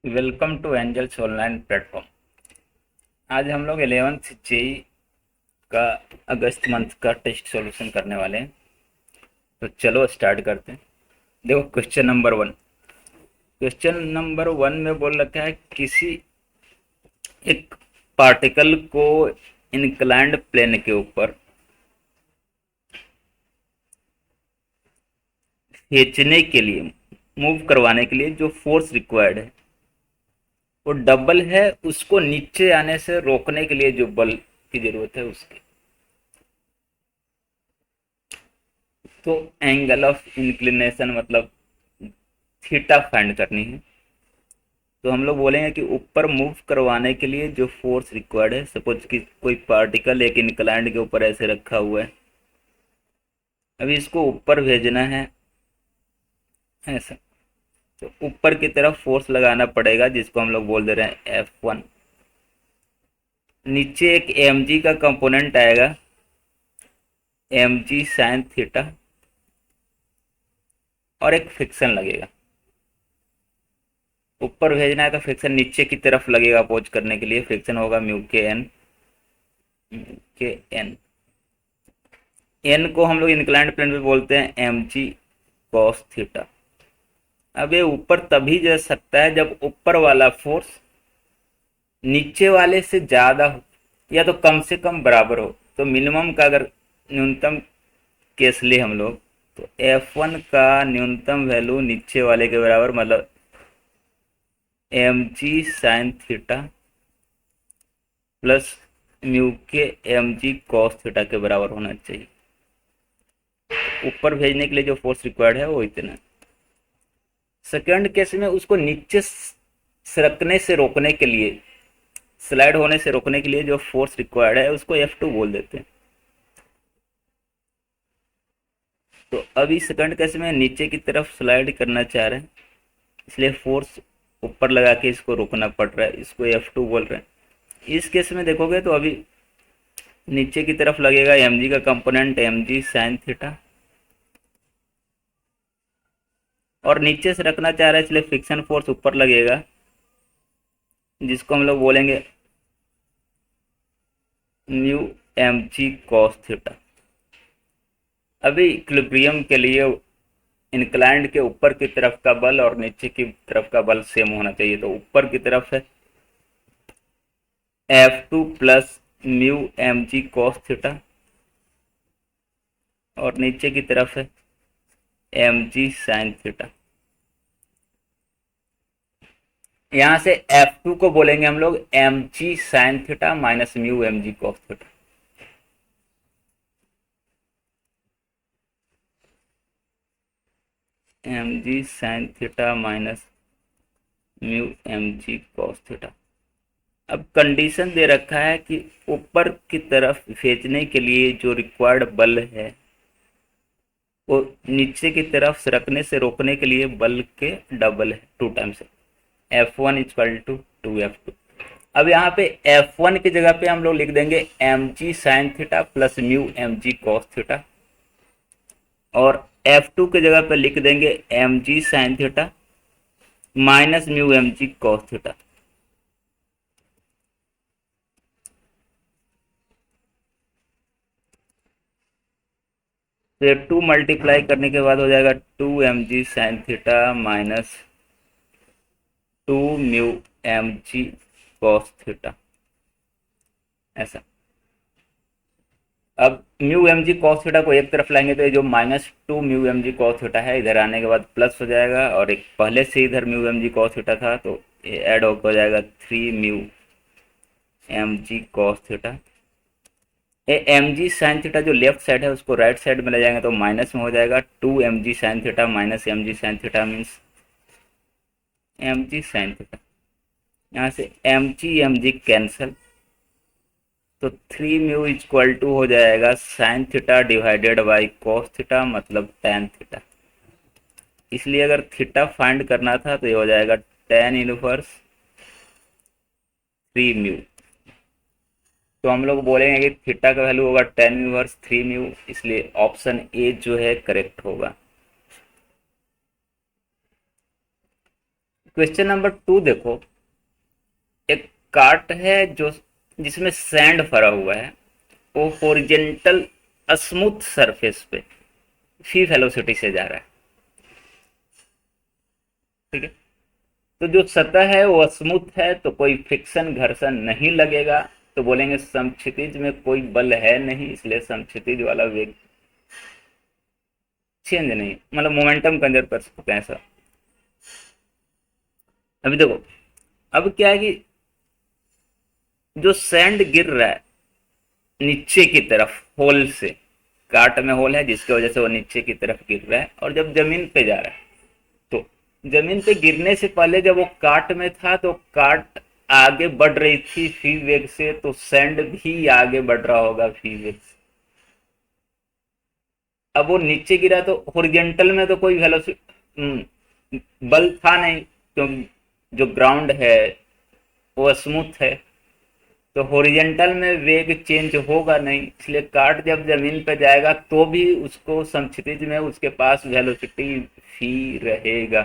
Welcome to Angels online platform. आज हम लोग 11th जेई का अगस्त मंथ का टेस्ट सॉल्यूशन करने वाले हैं। तो चलो स्टार्ट करते हैं। देखो क्वेश्चन नंबर वन में बोल रखा है किसी एक पार्टिकल को इंक्लाइंड प्लेन के ऊपर खींचने के लिए, मूव करवाने के लिए जो फोर्स रिक्वायर्ड है वो डबल है उसको नीचे आने से रोकने के लिए जो बल की जरूरत है उसकी। तो एंगल ऑफ इंक्लिनेशन मतलब थीटा फाइंड करनी है। तो हम लोग बोलेंगे कि ऊपर मूव करवाने के लिए जो फोर्स रिक्वायर्ड है, सपोज कि कोई पार्टिकल एक इंक्लाइंड के ऊपर ऐसे रखा हुआ है, अभी इसको ऊपर भेजना है ऐसा। तो ऊपर की तरफ फोर्स लगाना पड़ेगा जिसको हम लोग बोल दे रहे हैं F1। नीचे एक mg का कंपोनेंट आएगा, mg साइन थीटा, और एक फ्रिक्शन लगेगा। ऊपर भेजना है तो फ्रिक्शन नीचे की तरफ लगेगा अपोज करने के लिए, फ्रिक्शन होगा म्यू के एन। एन को हम लोग इंक्लाइंड प्लेन पे बोलते हैं एम जी कॉस थीटा। अब ये ऊपर तभी जा सकता है जब ऊपर वाला फोर्स नीचे वाले से ज्यादा हो या तो कम से कम बराबर हो। तो मिनिमम का अगर न्यूनतम केस ले हम लोग, तो F1 का न्यूनतम वैल्यू नीचे वाले के बराबर, मतलब एम जी साइन थीटा प्लस म्यू के एम जी कॉस थीटा के बराबर होना चाहिए। ऊपर भेजने के लिए जो फोर्स रिक्वायर्ड है वो इतना। सेकंड केस में उसको नीचे सरकने से रोकने के लिए, स्लाइड होने से रोकने के लिए जो फोर्स रिक्वायर्ड है उसको F2 बोल देते हैं। तो अभी सेकंड केस में नीचे की तरफ स्लाइड करना चाह रहे हैं, इसलिए फोर्स ऊपर लगा के इसको रोकना पड़ रहा है, इसको F2 बोल रहे हैं। इस केस में देखोगे तो अभी नीचे की तरफ लगेगा mg का कंपोनेंट mg साइन थीटा, और नीचे से रखना चाह रहा है इसलिए फ्रिक्शन फोर्स ऊपर लगेगा जिसको हम लोग बोलेंगे mu M G cos theta. अभी इक्विलिब्रियम के लिए इंक्लाइंड के ऊपर की तरफ का बल और नीचे की तरफ का बल सेम होना चाहिए। तो ऊपर की तरफ है F2 plus mu M G cos theta, और नीचे की तरफ है एम जी साइन थीटा। यहां से F2 को बोलेंगे हम लोग एम जी sine theta minus mu M G cos theta. M जी sine theta minus mu M G cos theta. अब कंडीशन दे रखा है कि ऊपर की तरफ भेजने के लिए जो रिक्वायर्ड बल है वो नीचे की तरफ सरकने से रोकने के लिए बल के डबल है, 2 टाइम्स है। F1 equal to 2F2। अब यहाँ पे F1 की जगह पे हम लोग लिख देंगे एम जी sine theta plus mu M G cos theta, और F2 की जगह पे लिख देंगे एम जी sine theta minus mu M G cos theta. तो 2 मल्टीप्लाई करने के बाद हो जाएगा 2 mg sine theta minus 2 μ mg cos theta, ऐसा। अब mu M G cos theta को एक तरफ लाएंगे तो ये जो -2 μ mg कॉस थीटा है इधर आने के बाद प्लस हो जाएगा, और एक पहले से इधर mu M G cos theta था तो ये ऐड होकर हो जाएगा 3 μ mg कॉस थीटा। ये एम जी साइन थीटा जो लेफ्ट साइड है उसको राइट साइड में ले जाएंगे तो माइनस में हो जाएगा 2 mg sine theta minus mg sine theta means mg sine theta. यहाँ से mg कैंसल, तो 3 μ इक्वल टू हो जाएगा sine theta divided by cos theta मतलब tan थीटा। इसलिए अगर थीटा फाइंड करना था तो ये हो जाएगा tan इनवर्स 3 μ। तो हम लोग बोलेंगे कि थीटा का वैल्यू होगा tan इनवर्स 3 μ, इसलिए ऑप्शन ए जो है करेक्ट होगा। क्वेश्चन नंबर 2 देखो, एक कार्ट है जो जिसमें सैंड भरा हुआ है, वो हॉरिजेंटल स्मूथ सरफेस पे फी वेलोसिटी से जा रहा है। ठीक है, तो जो सतह है वो स्मूथ है, तो कोई फ्रिक्शन घर्षण नहीं लगेगा, तो बोलेंगे समक्षितिज में कोई बल है नहीं, इसलिए समक्षितिज वाला वेग चेंज नहीं, मतलब मोमेंटम कंजर्व कर सकते हैं सर। अभी देखो, अब क्या है कि जो सैंड गिर रहा है नीचे की तरफ होल से, काट में होल है जिसकी वजह से वो नीचे की तरफ गिर रहा है, और जब जमीन पे जा रहा है तो जमीन पे गिरने से पहले जब वो काट में था तो काट आगे बढ़ रही थी फी वेग से, तो सैंड भी आगे बढ़ रहा होगा फी वेग से। अब वो नीचे गिरा तो हॉरिजेंटल में तो कोई वेलोसिटी बल था नहीं, क्योंकि जो ग्राउंड है वो स्मूथ है, तो हॉरिजेंटल में वेग चेंज होगा नहीं, इसलिए कार्ट जब जमीन पर जाएगा तो भी उसको समक्षितिज में उसके पास वेलोसिटी भी रहेगा।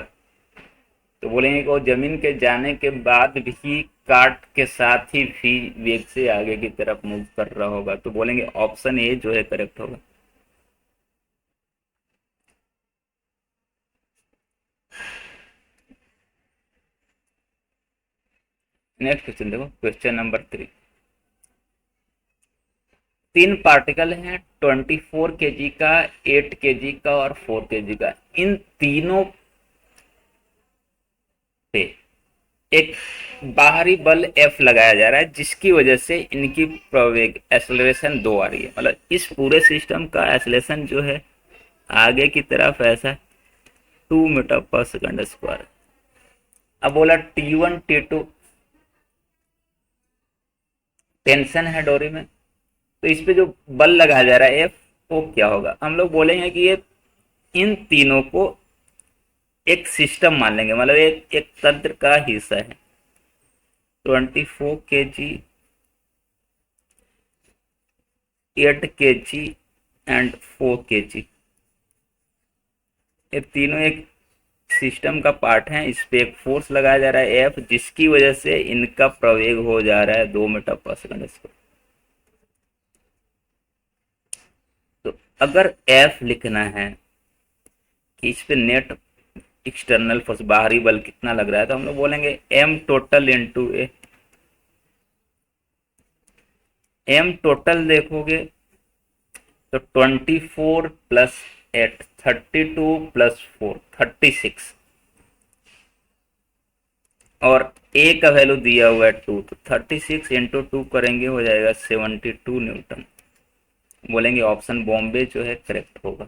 तो बोलेंगे कि वो जमीन के जाने के बाद भी कार्ट के साथ ही भी वेग से आगे की तरफ मूव कर रहा होगा, तो बोलेंगे ऑप्शन ए जो है करेक्ट होगा। नेक्स्ट क्वेश्चन देखो, क्वेश्चन नंबर 3। 3 पार्टिकल हैं, 24 kg का, 8 kg का और 4 kg का। इन तीनों पे एक बाहरी बल F लगाया जा रहा है, जिसकी वजह से इनकी प्रवेग एक्सेलरेशन 2 आ रही है, मतलब इस पूरे सिस्टम का एक्सेलरेशन जो है आगे की तरफ ऐसा 2 मीटर पर सेकंड स्क्वायर। अब बोला T1 T2 टेंशन है डोरी में, तो इस पे जो बल लगाया जा रहा है F, वो क्या होगा? हम लोग बोलेंगे कि ये इन तीनों को एक सिस्टम मान लेंगे, मतलब एक एक तंत्र का हिस्सा है। 24 kg, 8 kg एंड 4 kg, ये तीनों एक सिस्टम का पार्ट है। इस पे एक फोर्स लगाया जा रहा है एफ, जिसकी वजह से इनका प्रवेग हो जा रहा है 2 मीटर पर सेकंड स्क्वायर। तो अगर एफ लिखना है कि इस पे नेट एक्सटर्नल फोर्स बाहरी बल कितना लग रहा है, तो हम लोग बोलेंगे एम टोटल इंटू ए। एम टोटल देखोगे तो 24 प्लस 8 32 प्लस 4 36, और ए का वैल्यू दिया हुआ है 2, तो 36 इंटू 2 करेंगे हो जाएगा 72 न्यूटन। बोलेंगे ऑप्शन बॉम्बे जो है करेक्ट होगा।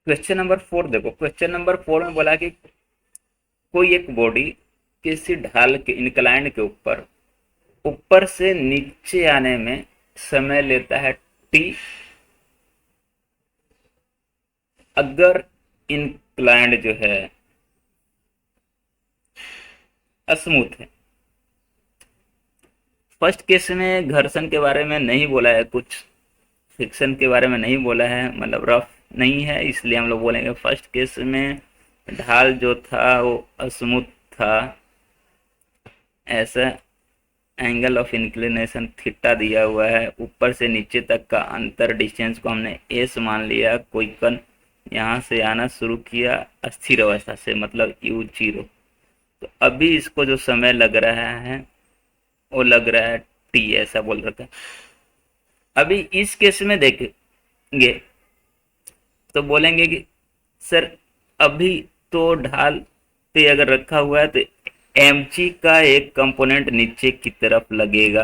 क्वेश्चन नंबर 4 देखो, क्वेश्चन नंबर 4 में बोला कि कोई एक बॉडी किसी ढाल के इंक्लाइंड के ऊपर ऊपर से नीचे आने में समय लेता है टी, अगर इंक्लाइंड जो है स्मूथ है। फर्स्ट केस में घर्षण के बारे में नहीं बोला है, कुछ फ्रिक्शन के बारे में नहीं बोला है, मतलब रफ नहीं है, इसलिए हम लोग बोलेंगे फर्स्ट केस में ढाल जो था वो स्मूथ था। ऐसा एंगल ऑफ इंक्लिनेशन थीटा दिया हुआ है, ऊपर से नीचे तक का अंतर डिस्टेंस को हमने एस मान लिया। कोई कण यहाँ से आना शुरू किया अस्थिर अवस्था से, मतलब u0, तो अभी इसको जो समय लग रहा है वो लग रहा है टी, ऐसा बोल रखा है। अभी इस केस में देखेंगे तो बोलेंगे कि सर अभी तो ढाल पे अगर रखा हुआ है तो mg का एक कंपोनेंट नीचे की तरफ लगेगा,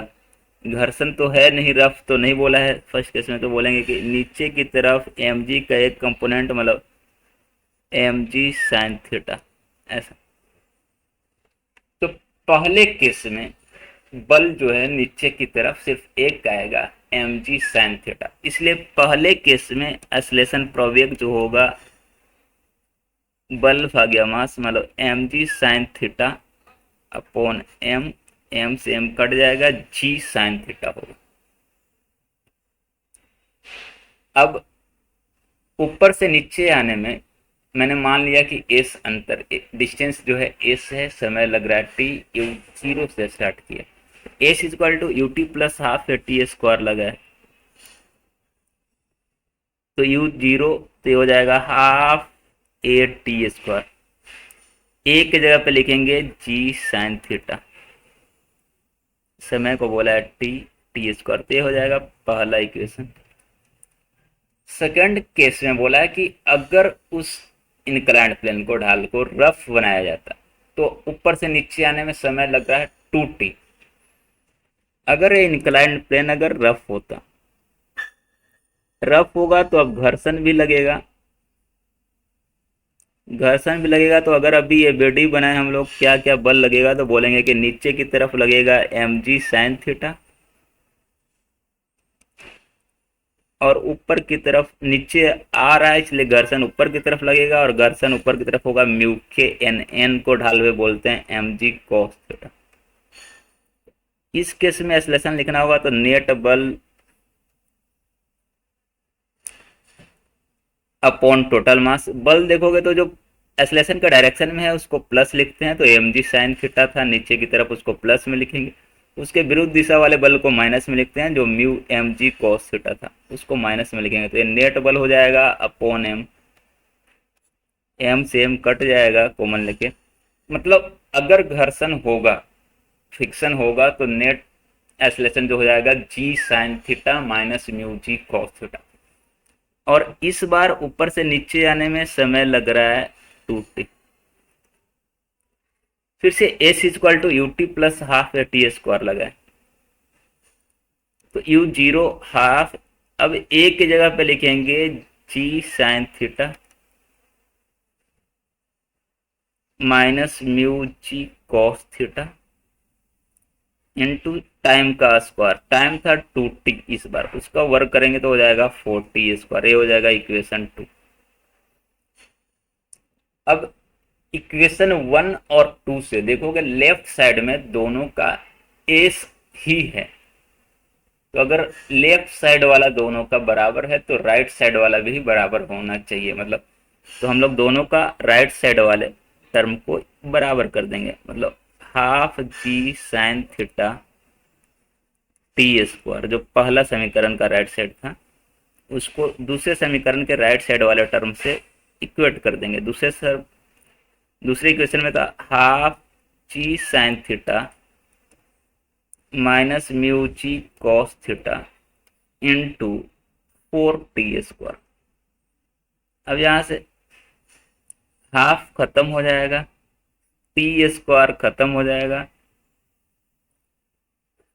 घर्षण तो है नहीं, रफ तो नहीं बोला है फर्स्ट केस में, तो बोलेंगे कि नीचे की तरफ mg का एक कंपोनेंट, मतलब mg sin थीटा, ऐसा। तो पहले केस में बल जो है नीचे की तरफ सिर्फ एक आएगा mg sin थीटा, इसलिए पहले केस में एक्सेलरेशन प्रवेग जो होगा बल भाग्य मास, मतलब mg sin theta upon M से एम कट जाएगा, g sin थीटा होगा। अब ऊपर से नीचे आने में मैंने मान लिया कि एस अंतर डिस्टेंस जो है एस है, समय लग रहा है टी, यू जीरो से स्टार्ट किया, s equal to u t plus half या टी स्क्वायर लगा है, तो यू जीरो तो हो जाएगा half a t square, a की जगह पे लिखेंगे जी साइन थीटा, समय को बोला है टी, टी स्क्वायर, तो ये हो जाएगा पहला इक्वेशन। सेकंड केस में बोला है कि अगर उस इनक्लाइंड प्लेन को ढाल को रफ बनाया जाता तो ऊपर से नीचे आने में समय लग रहा है 2t। अगर ये इनक्लाइंड प्लेन अगर रफ होता, रफ होगा तो अब घर्षण भी लगेगा, घर्षण भी लगेगा तो अगर अभी ये बेडी बनाए हम लोग, क्या क्या बल लगेगा, तो बोलेंगे कि नीचे की तरफ लगेगा एम जी साइन थीटा, और ऊपर की तरफ नीचे आ रहा है इसलिए घर्षण ऊपर की तरफ लगेगा, और घर्षण ऊपर की तरफ होगा म्यू के एन, एन को ढाल हुए बोलते हैं एम जी कॉस थीटा। इस केस में एक्सलेशन लिखना होगा तो नेट बल अपॉन टोटल मास, बल देखोगे तो जो एक्सलेशन का डायरेक्शन में है उसको प्लस लिखते हैं, तो एम जी साइन थीटा था, नीचे की तरफ उसको प्लस में लिखेंगे, उसके विरुद्ध दिशा वाले बल को माइनस में लिखते हैं, जो mu M G cos theta था उसको माइनस में लिखेंगे, तो ये नेट बल हो जाएगा अपॉन एम, एम से एम कट जाएगा कॉमन लेके, मतलब अगर घर्षण होगा, फ्रिक्शन होगा, तो नेट एक्सलेशन जो हो जाएगा जी साइन थीटा माइनस म्यू जी कॉस थीटा, और इस बार ऊपर से नीचे आने में समय लग रहा है 2t। फिर से s equal to u t plus half या टी स्क्वायर लगाए, तो यू जीरो हाफ, अब ए की जगह पे लिखेंगे जी साइन थीटा माइनस म्यू जी कॉस थीटा इनटू टाइम का स्क्वायर, टाइम था 2t, इस बार उसका वर्क करेंगे तो हो जाएगा 4t स्क्वायर, ये हो जाएगा इक्वेशन 2। अब इक्वेशन 1 और 2 से देखोगे लेफ्ट साइड में दोनों का एस ही है, तो अगर लेफ्ट साइड वाला दोनों का बराबर है तो राइट साइड वाला भी बराबर होना चाहिए, मतलब तो हम लोग दोनों का राइट साइड वाले टर्म को बराबर कर देंगे, मतलब half G sine theta T square, जो पहला समीकरण का राइट साइड था उसको दूसरे समीकरण के राइट साइड वाले टर्म से इक्वेट कर देंगे। दूसरे इक्वेशन में था half G sine theta minus mu जी cos theta into 4t square. अब यहाँ से हाफ खत्म हो जाएगा, टी स्क्वायर खत्म हो जाएगा,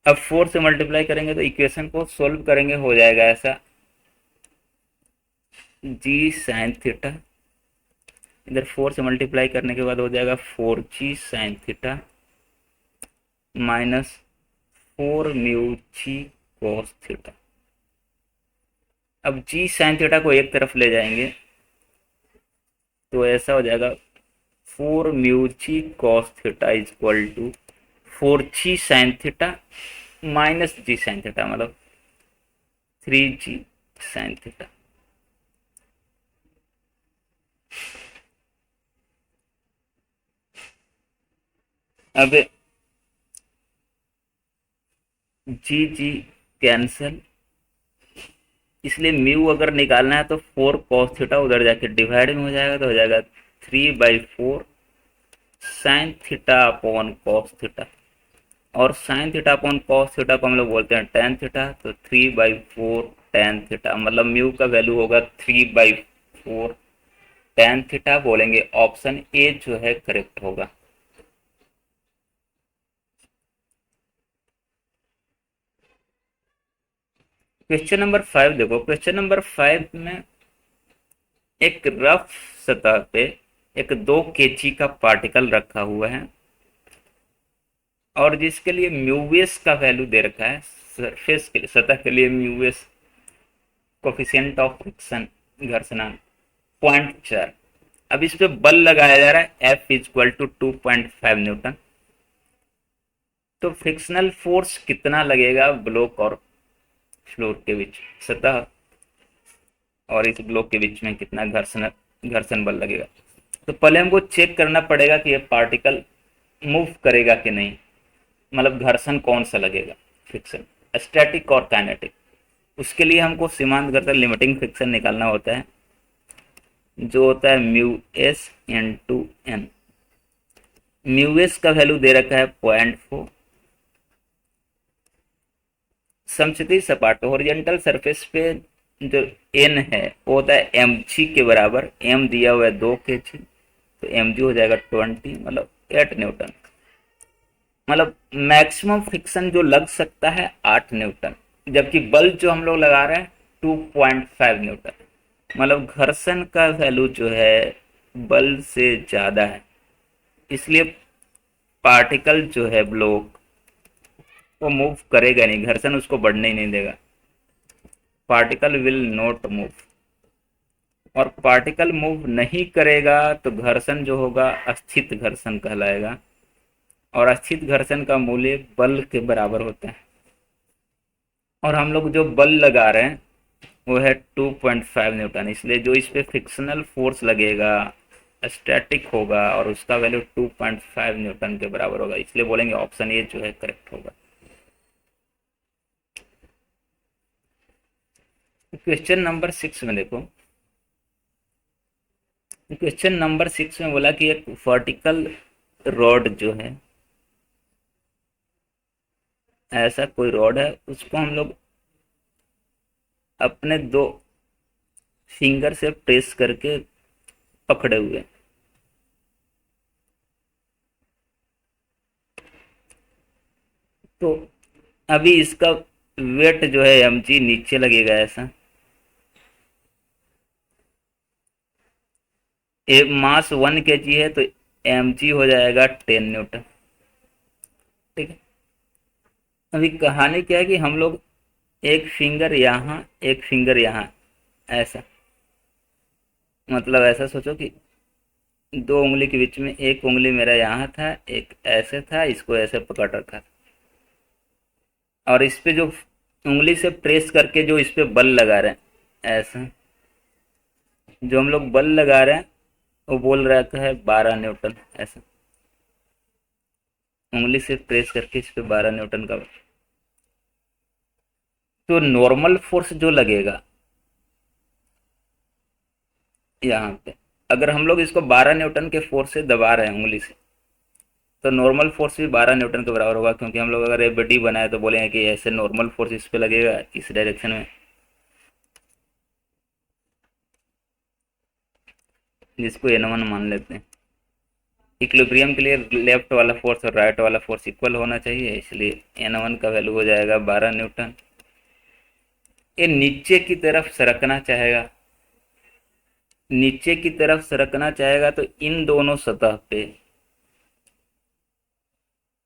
अब 4 से मल्टीप्लाई करेंगे तो इक्वेशन को सोल्व करेंगे, हो जाएगा ऐसा जी साइन थीटा, इधर 4 से मल्टीप्लाई करने के बाद हो जाएगा 4g sine theta minus 4 mu जी कॉस थीटा। अब जी साइन थीटा को एक तरफ ले जाएंगे तो ऐसा हो जाएगा 4 mu ji cos theta is equal to 4g sine theta minus g sine theta, मतलब 3g साइन थीटा। अब जी जी कैंसिल, इसलिए म्यू अगर निकालना है तो 4 कॉस थीटा उधर जाके डिवाइड में हो जाएगा, तो हो जाएगा 3/4 sine theta upon cos theta, और sine theta upon cos theta को हम लोग बोलते हैं टेन थीटा, तो 3/4 टेन थीटा, मतलब म्यू का वैल्यू होगा 3/4 टेन थीटा, बोलेंगे ऑप्शन ए जो है करेक्ट होगा। क्वेश्चन नंबर 5 देखो, क्वेश्चन नंबर 5 में एक रफ सतह पे एक 2 kg का पार्टिकल रखा हुआ है और जिसके लिए म्यूएस का वैल्यू दे रखा है, सरफेस के लिए सतह के लिए म्यूएस कोफिशिएंट ऑफ फ्रिक्शन घर्षणांक 0.4। अब इस पे बल लगाया जा रहा है F इक्वल टू 2.5 न्यूटन, तो फ्रिक्शनल फोर्स कितना लगेगा ब्लॉक और फ्लोर के बीच, सतह और इस ब्लॉक के बीच में कितना घर्षण घर्षण बल लगेगा। तो पहले हमको चेक करना पड़ेगा कि ये पार्टिकल मूव करेगा कि नहीं, मतलब घर्षण कौन सा लगेगा, फ्रिक्शन, स्टैटिक और काइनेटिक। उसके लिए हमको सीमांत घर्षण लिमिटिंग फ्रिक्शन निकालना होता है, जो होता है mu S n to n. Mu s का वैल्यू दे रखा है 0.4। समक्षितिज सपाट हॉरिजॉन्टल सरफेस पे जो एन है वो होता है एम जी के बराबर। एम दिया हुआ है 2 kg, तो एम जी हो जाएगा 20, मतलब 8 न्यूटन। मतलब मैक्सिमम फ्रिक्शन जो लग सकता है 8 न्यूटन, जबकि बल जो हम लोग लगा रहे हैं 2.5 न्यूटन। मतलब घर्षण का वैल्यू जो है बल से ज़्यादा है, इसलिए पार्टिकल जो है ब्लॉक वो मूव करेगा नहीं, घर्षण उसको बढ़ने ही नहीं देगा। Particle will not move. और पार्टिकल मूव नहीं करेगा तो घर्षण जो होगा अस्थित घर्षण कहलाएगा, और अस्थित घर्षण का मूल्य बल के बराबर होता है। और हम लोग जो बल लगा रहे हैं वो है 2.5 न्यूटन, इसलिए जो इस पे फ्रिक्शनल फोर्स लगेगा स्टैटिक होगा और उसका वैल्यू 2.5 न्यूटन के बराबर होगा, इसलिए बोलेंगे ऑप्शन ए जो है करेक्ट होगा। क्वेश्चन नंबर 6 में देखो, क्वेश्चन नंबर 6 में बोला कि एक वर्टिकल रॉड जो है, ऐसा कोई रॉड है, उसको हम लोग अपने 2 फिंगर से प्रेस करके पकड़े हुए। तो अभी इसका वेट जो है एम जी नीचे लगेगा ऐसा, एक मास 1 kg है तो एम जी हो जाएगा 10 न्यूटन। ठीक है। अभी कहानी क्या है कि हम लोग एक फिंगर यहाँ एक फिंगर यहाँ, ऐसा, मतलब ऐसा सोचो कि 2 उंगली के बीच में एक उंगली मेरा यहाँ था, एक ऐसे था, इसको ऐसे पकड़ रखा, और इस पे जो उंगली से प्रेस करके जो इस पे बल लगा रहे हैं ऐसा, जो हम लोग बल लगा रहे हैं वो बोल रहा है 12 न्यूटन, ऐसा उंगली से प्रेस करके इस पे 12 न्यूटन का। तो नॉर्मल फोर्स जो लगेगा यहाँ पे, अगर हम लोग इसको 12 न्यूटन के फोर्स से दबा रहे हैं उंगली से, तो नॉर्मल फोर्स भी 12 न्यूटन के बराबर होगा, क्योंकि हम लोग अगर ये बॉडी बनाए तो बोलेंगे कि ऐसे नॉर्मल फोर्स इस पे लगेगा इस डायरेक्शन में, जिसको N1 मान लेते हैं। इक्विलिब्रियम के लिए लेफ्ट वाला फोर्स और राइट वाला फोर्स इक्वल होना चाहिए, इसलिए N1 का वैल्यू हो जाएगा 12 न्यूटन। ये नीचे की तरफ सरकना चाहेगा, नीचे की तरफ सरकना चाहेगा तो इन दोनों सतह पे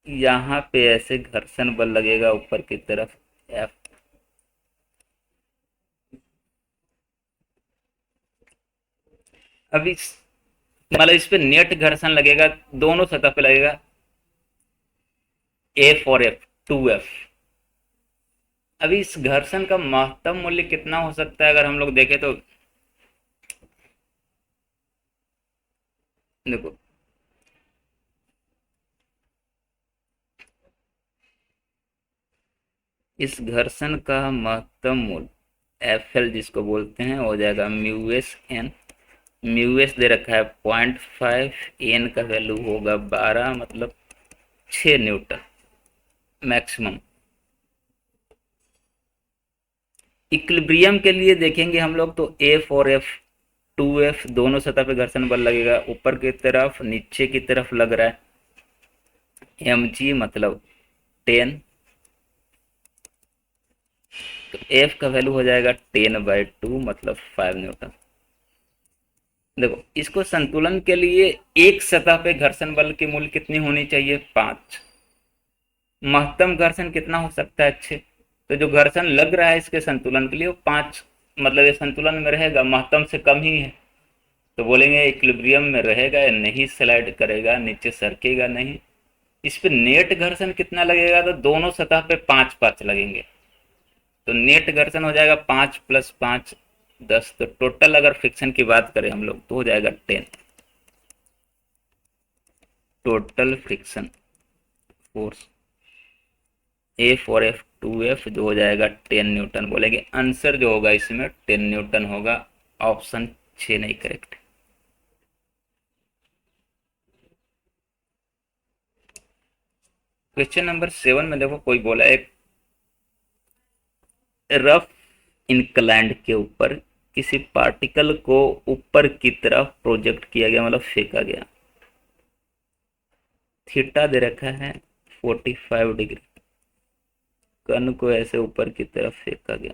यहाँ पे ऐसे घर्षण बल लगेगा ऊपर की तरफ F। अब इस मतलब इस पे नेट घर्षण लगेगा, दोनों सतह पे लगेगा F और F, 2F। अभी इस घर्षण का महत्तम मूल्य कितना हो सकता है, अगर हम लोग देखें तो देखो, इस घर्षण का महत्तम मूल्य FL जिसको बोलते हैं हो जाएगा mu S N. Mu S दे रखा है 0.5, एन का वैल्यू होगा 12, मतलब 6 न्यूटन मैक्सिमम। इक्विलिब्रियम के लिए देखेंगे हम लोग तो F और F, 2F दोनों सतह पे घर्षण बल लगेगा, ऊपर की तरफ नीचे की तरफ लग रहा है mg मतलब 10, तो F का वैल्यू हो जाएगा 10/2 मतलब 5 न्यूटन। देखो, इसको संतुलन के लिए एक सतह पे घर्षण बल की मूल्य कितनी होनी चाहिए, 5। महत्तम घर्षण कितना हो सकता है, 6। तो जो घर्षण लग रहा है इसके संतुलन के लिए वो 5, मतलब ये संतुलन में रहेगा, महत्तम से कम ही है, तो बोलेंगे इक्विलिब्रियम में रहेगा, नहीं स्लाइड करेगा, नीचे सरकेगा नहीं। इस पे नेट घर्षण कितना लगेगा, तो दोनों सतह पे 5 5 लगेंगे, तो नेट घर्षण हो जाएगा 5 + 5, 10, तो टोटल अगर फ्रिक्शन की बात करें हम लोग तो हो जाएगा 10। टोटल फ्रिक्शन फोर्स एफ और F2F जो हो जाएगा 10 न्यूटन बोलेंगे। आंसर जो होगा इसमें 10 न्यूटन होगा। ऑप्शन 6 नहीं करेक्ट। क्वेश्चन नंबर 7 में देखो कोई बोला एक रफ इंक्लाइंड के ऊपर किसी पार्टिकल को ऊपर की तरफ प्रोजेक्ट किया गया, मतलब फेंका गया। थीटा दे रखा है 45 डिग्री, कण को ऐसे ऊपर की तरफ फेंका गया,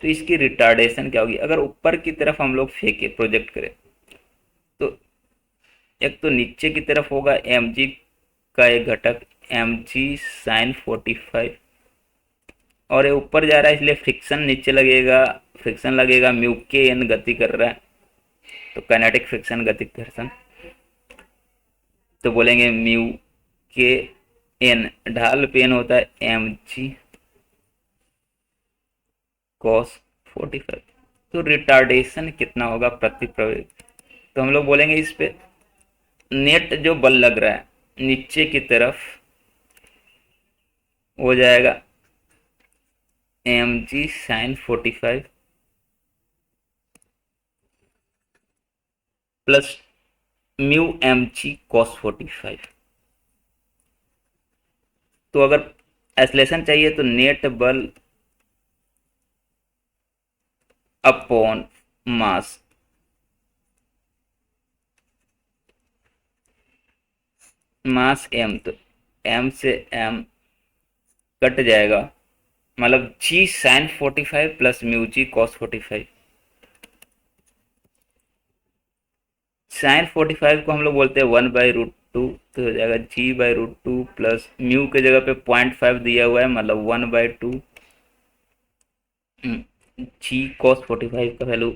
तो इसकी रिटार्डेशन क्या होगी? अगर ऊपर की तरफ हम लोग फेंके प्रोजेक्ट करें तो एक तो नीचे की तरफ होगा mg का एक घटक mg साइन 45, और ये ऊपर जा रहा है इसलिए फ्रिक्शन नीचे लगेगा, फ्रिक्शन लगेगा, म्यू के एन गति कर रहा है तो काइनेटिक फ्रिक्शन गतिक घर्षण, तो बोलेंगे म्यू के एन ढाल पे एन होता है mg cos 45। तो रिटार्डेशन कितना होगा प्रति प्रवेग? तो हम लोग बोलेंगे इस पे नेट जो बल लग रहा है नीचे की तरफ हो जाएगा mg sine 45 plus mu mg cos 45। तो अगर एक्सलेशन चाहिए तो नेट बल अपॉन मास, मास m, तो m से m कट जाएगा, मतलब g sign 45 plus mu G cos 45। Sign 45 को हम लोग बोलते हैं 1/√2, तो हो जाएगा g/√2 प्लस म्यू के जगह पे 0.5 दिया हुआ है, मतलब 1/2 जी कॉस 45 का वैल्यू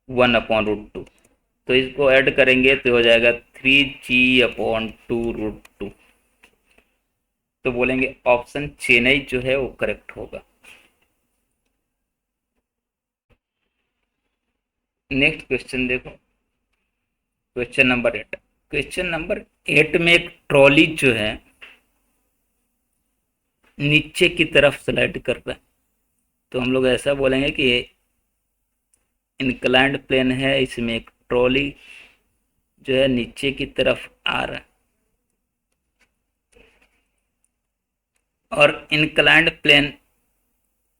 1/√2। तो इसको ऐड करेंगे तो हो जाएगा 3g/2√2। तो बोलेंगे ऑप्शन चेन्नई जो है वो करेक्ट होगा। नेक्स्ट क्वेश्चन देखो, क्वेश्चन नंबर 8। क्वेश्चन नंबर 8 में एक ट्रॉली जो है नीचे की तरफ स्लाइड कर रहा है, तो हम लोग ऐसा बोलेंगे कि ये इंक्लाइंड प्लेन है, इसमें एक ट्रॉली जो है नीचे की तरफ आ रहा है, और इंक्लाइंड प्लेन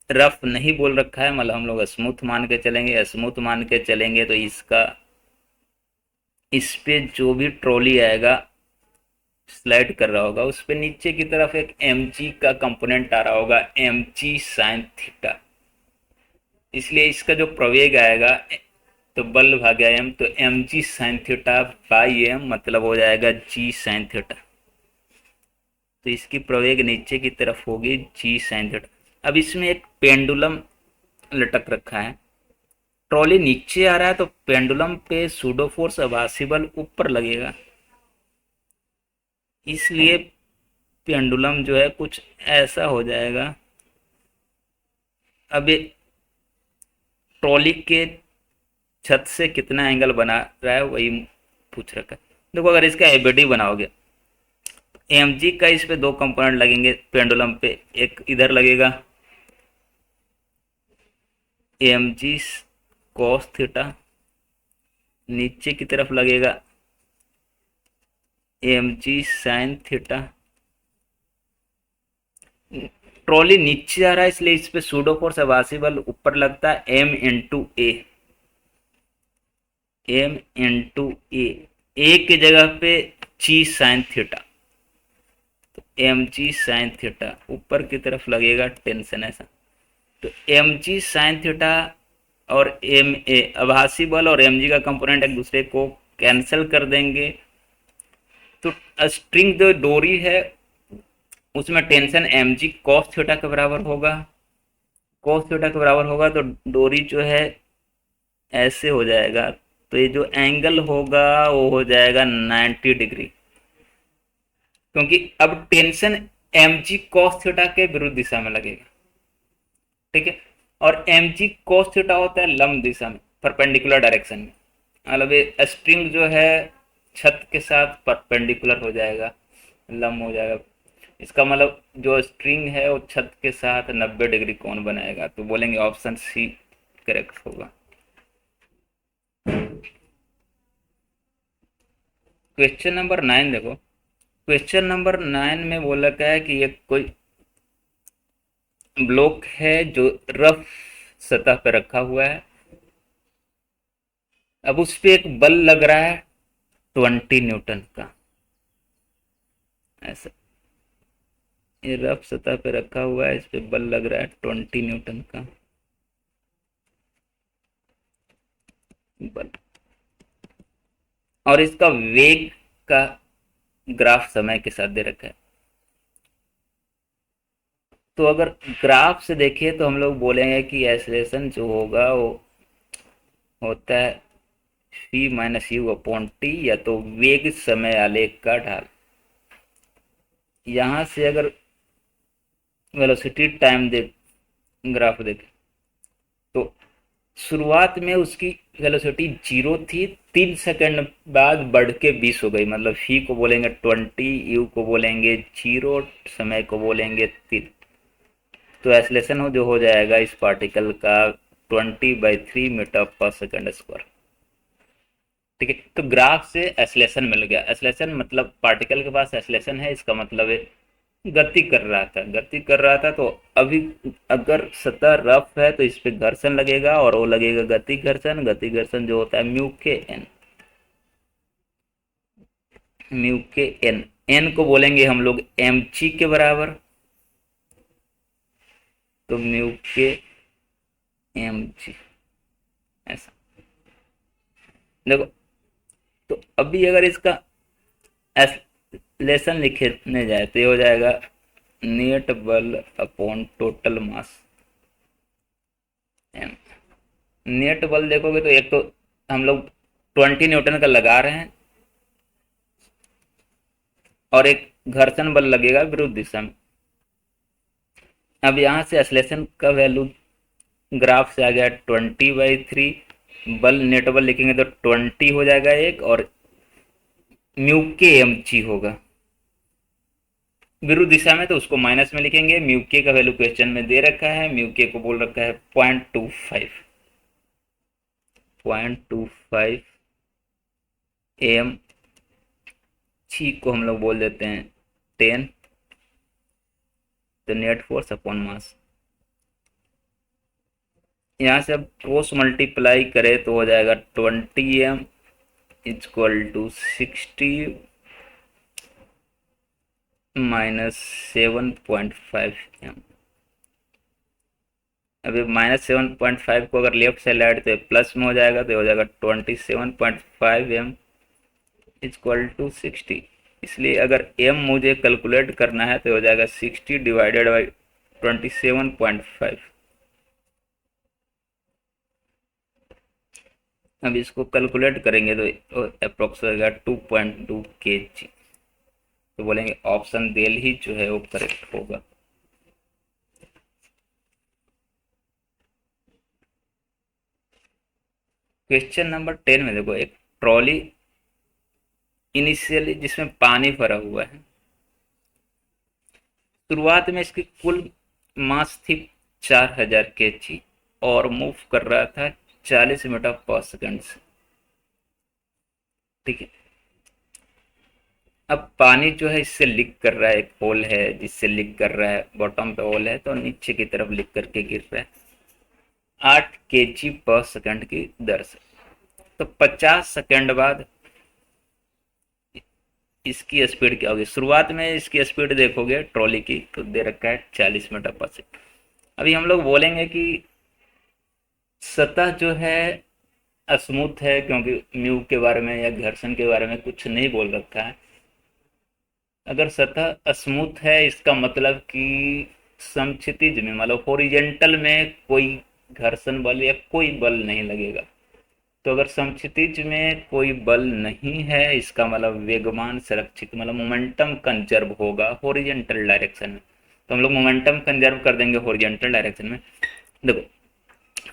रफ नहीं बोल रखा है, मतलब हम लोग स्मूथ मान के चलेंगे। स्मूथ मान के चलेंगे तो इसका इस पे जो भी ट्रॉली आएगा स्लाइड कर रहा होगा उस पे नीचे की तरफ एक mg का कंपोनेंट आ रहा होगा mg साइन थीटा, इसलिए इसका जो प्रवेग आएगा तो बल भाग्या m, तो mg sine theta by m मतलब हो जाएगा g साइन थीटा। तो इसकी प्रवेग नीचे की तरफ होगी g साइन थीटा। अब इसमें एक पेंडुलम लटक रखा है, ट्रॉली नीचे आ रहा है तो पेंडुलम पे सूडो फोर्स आभासी बल ऊपर लगेगा, इसलिए पेंडुलम जो है कुछ ऐसा हो जाएगा। अब ट्रॉली के छत से कितना एंगल बना रहा है वही पूछ रखा है। देखो अगर इसका एबीडी बनाओगे mg का इस पे दो कंपोनेंट लगेंगे पेंडुलम पे, एक इधर लगेगा mg cos थीटा, नीचे की तरफ लगेगा mg साइन थीटा। ट्रॉली नीचे आ रहा है इसलिए इस पे सूडो फोर्स आभासी बल ऊपर लगता है m इंटू ए, m इंटू ए की जगह पे g साइन थीटा, तो mg साइन थीटा ऊपर की तरफ लगेगा टेंशन ऐसा, तो mg साइन थीटा और एम ए आभासी बल और mg का कंपोनेंट एक दूसरे को कैंसिल कर देंगे, तो स्ट्रिंग जो डोरी है उसमें टेंशन mg cos थीटा के बराबर होगा, cos थीटा के बराबर होगा तो डोरी जो है ऐसे हो जाएगा, तो ये जो एंगल होगा वो हो जाएगा 90 डिग्री, क्योंकि अब टेंशन mg cos थीटा के विरुद्ध दिशा में लगेगा। ठीक है, और एम जी कोस थीटा होता है लंब दिशा में, परपेंडिकुलर डायरेक्शन में। मतलब ये स्ट्रिंग जो है छत के साथ परपेंडिकुलर हो जाएगा, लंब हो जाएगा। इसका मतलब जो स्ट्रिंग है वो छत के साथ 90 डिग्री कोण बनाएगा, तो बोलेंगे ऑप्शन सी करेक्ट होगा। क्वेश्चन नंबर 9 देखो। क्वेश्चन नंबर 9 में बोला क्या है कि एक कोई ब्लॉक है जो रफ सतह पर रखा हुआ है। अब उस पे एक बल लग रहा है 20 न्यूटन का। ऐसा ये रफ सतह पे रखा हुआ है, इस पे बल लग रहा है 20 न्यूटन का बल, और इसका वेग का ग्राफ समय के साथ दे रखा है। तो अगर ग्राफ से देखिए तो हम लोग बोलेंगे कि एक्सेलरेशन जो होगा वो होता है सी माइनस यू अपॉन टी, या तो वेग समय आलेख का ढाल। यहां से अगर वेलोसिटी टाइम दे ग्राफ देखें तो शुरुआत में उसकी वेलोसिटी 0 थी, 3 सेकंड बाद बढ़ के 20 हो गई। मतलब फी को बोलेंगे 20, यू को बोलेंगे 0, समय को बोलेंगे 3। तो एक्सेलरेशन जो हो जाएगा इस पार्टिकल का 20/3 मीटर पर सेकंड स्क्वायर। ठीक है, तो ग्राफ से एक्सेलरेशन मिल गया। एक्सेलरेशन मतलब पार्टिकल के पास एक्सेलरेशन है, इसका मतलब है गति कर रहा था, गति कर रहा था। तो अभी अगर सतह रफ है तो इस पे घर्षण लगेगा, और वो लगेगा गति घर्षण। गति घर्षण जो होता है म्यू के एन, म्यू के एन। एन को बोलेंगे हम लोग एम ची के बराबर, तो म्यू के एम ची। ऐसा देखो, तो अभी अगर इसका एक्सेलरेशन लिखने जाए तो ये हो जाएगा नेट बल upon total mass m. Net बल देखोगे तो एक तो हम लोग 20 न्यूटन का लगा रहे हैं, और एक घर्षण बल लगेगा विरुद्ध दिशा में। अब यहाँ से एक्सेलरेशन का वैल्यू ग्राफ से आ गया 20/3, बल नेट बल लिखेंगे तो 20 हो जाएगा एक, और म्यू के एम ची होगा विरुद्ध दिशा में, तो उसको माइनस में लिखेंगे। म्यू के का वैल्यू क्वेश्चन में दे रखा है, म्यू के को बोल रखा है 0.25 एम ची को हम लोग बोल देते हैं 10, तो नेट फोर्स अपॉन मास। यहाँ से अब क्रॉस मल्टीप्लाई करें तो हो जाएगा 20 m equal to 60 minus 7.5 m. अभी -7.5 को अगर लेफ्ट साइड लाइट तो प्लस में हो जाएगा, तो हो जाएगा 27.5 एम इक्वल टू 60। इसलिए अगर एम मुझे कैलकुलेट करना है तो हो जाएगा 60 डिवाइडेड बाई 27.5। अब इसको कैलकुलेट करेंगे तो अप्रोक्स होगा 2.2 kg। तो बोलेंगे ऑप्शन डेल ही जो है वो करेक्ट होगा। क्वेश्चन नंबर 10 में देखो, एक ट्रॉली इनिशियली जिसमें पानी भरा हुआ है। शुरुआत में इसकी कुल मास थी 4000 kg और मूव कर रहा था 40 मीटर पर सेकंड से। ठीक है, अब पानी जो है इससे लीक कर रहा है, एक होल है जिससे लीक कर रहा है, बॉटम पे होल है, तो नीचे की तरफ लीक करके गिर रहा है 8 kg पर सेकंड की दर से। तो 50 सेकंड बाद इसकी स्पीड क्या होगी? शुरुआत में इसकी स्पीड देखोगे ट्रॉली की तो दे रखा है 40 मीटर पर सेकंड। अभी हम लोग बोलेंगे कि सतह जो है स्मूथ है, क्योंकि म्यू के बारे में या घर्षण के बारे में कुछ नहीं बोल रखा है। अगर सतह स्मूथ है इसका मतलब कि समक्षितिज में, मतलब हॉरिजेंटल में कोई घर्षण बल या कोई बल नहीं लगेगा। तो अगर समक्षितिज में कोई बल नहीं है इसका मतलब वेगमान संरक्षित, मतलब मोमेंटम कंजर्व होगा हॉरिजेंटल डायरेक्शन में। तो हम लोग मोमेंटम कंजर्व कर देंगे हॉरिजेंटल डायरेक्शन में। देखो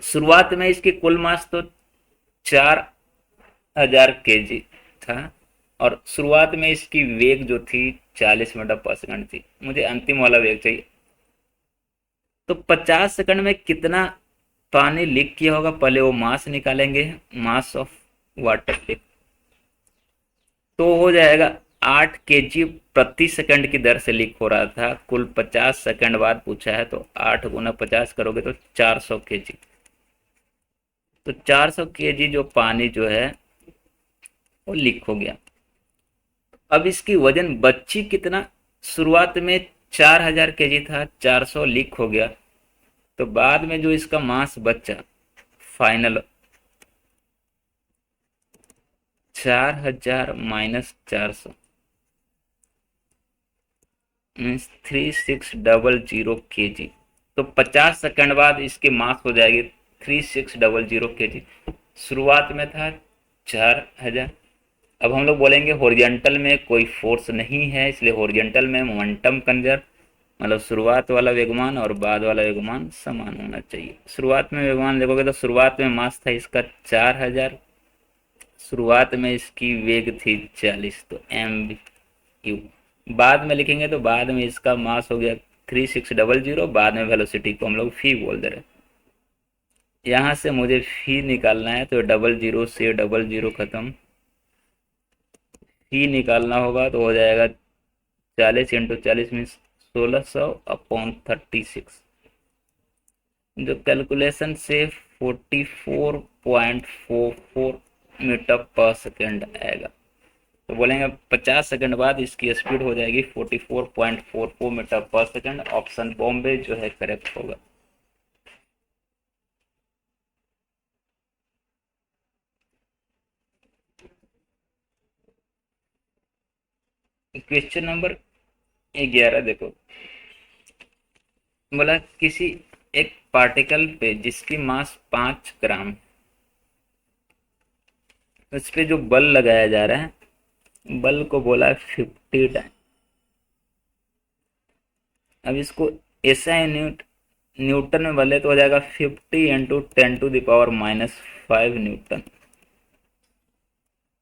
शुरुआत में इसकी कुल मास तो 4000 kg था, और शुरुआत में इसकी वेग जो थी 40 मीटर पर सेकंड थी। मुझे अंतिम वाला वेग चाहिए। तो 50 सेकंड में कितना पानी लीक किया होगा, पहले वो मास निकालेंगे, मास ऑफ वाटर लीक। तो हो जाएगा 8 kg प्रति सेकंड की दर से लीक हो रहा था। कुल 50 सेकंड बाद पूछा है, तो 8 × 50 करोगे तो 400 kg। तो 400 kg जो पानी जो है वो लीक हो गया। अब इसकी वजन बच्ची कितना, शुरुआत में 4000 kg था, 400 लीक हो गया, तो बाद में जो इसका मास बचा फाइनल 4000 माइनस 400 मीन्स 3600 kg। तो 50 सेकंड बाद इसकी मास हो जाएगी 3600 kg। शुरुआत में था 4000। अब हम लोग बोलेंगे हॉरिजॉन्टल में कोई फोर्स नहीं है, इसलिए हॉरिजॉन्टल में मोमेंटम कंजर्व, मतलब शुरुआत वाला वेगमान और बाद वाला वेगमान समान होना चाहिए। शुरुआत में वेगमान देखोगे तो शुरुआत में मास था इसका 4000, शुरुआत में इसकी वेग थी 40, तो एम यू। बाद में लिखेंगे तो बाद में इसका मास हो गया 3600, बाद में वेलोसिटी को हम लोग फी बोल दे रहे हैं। यहाँ से मुझे फी निकालना है, तो डबल जीरो से डबल जीरो खत्म, फी निकालना होगा तो हो जाएगा 40 × 40 मीन्स 1600/36, जो कैलकुलेशन से 44.44 मीटर पर सेकेंड आएगा। तो बोलेंगे 50 सेकंड बाद इसकी स्पीड हो जाएगी 44.44 मीटर पर सेकंड। ऑप्शन बॉम्बे जो है करेक्ट होगा। क्वेश्चन नंबर 11 देखो, बोला किसी एक पार्टिकल पे जिसकी मास 5 ग्राम, उस पे जो बल लगाया जा रहा है, बल को बोला 50 टाइम। अब इसको ऐसा न्यूटन में बल है तो हो जाएगा 50 × 10⁻⁻5 न्यूटन,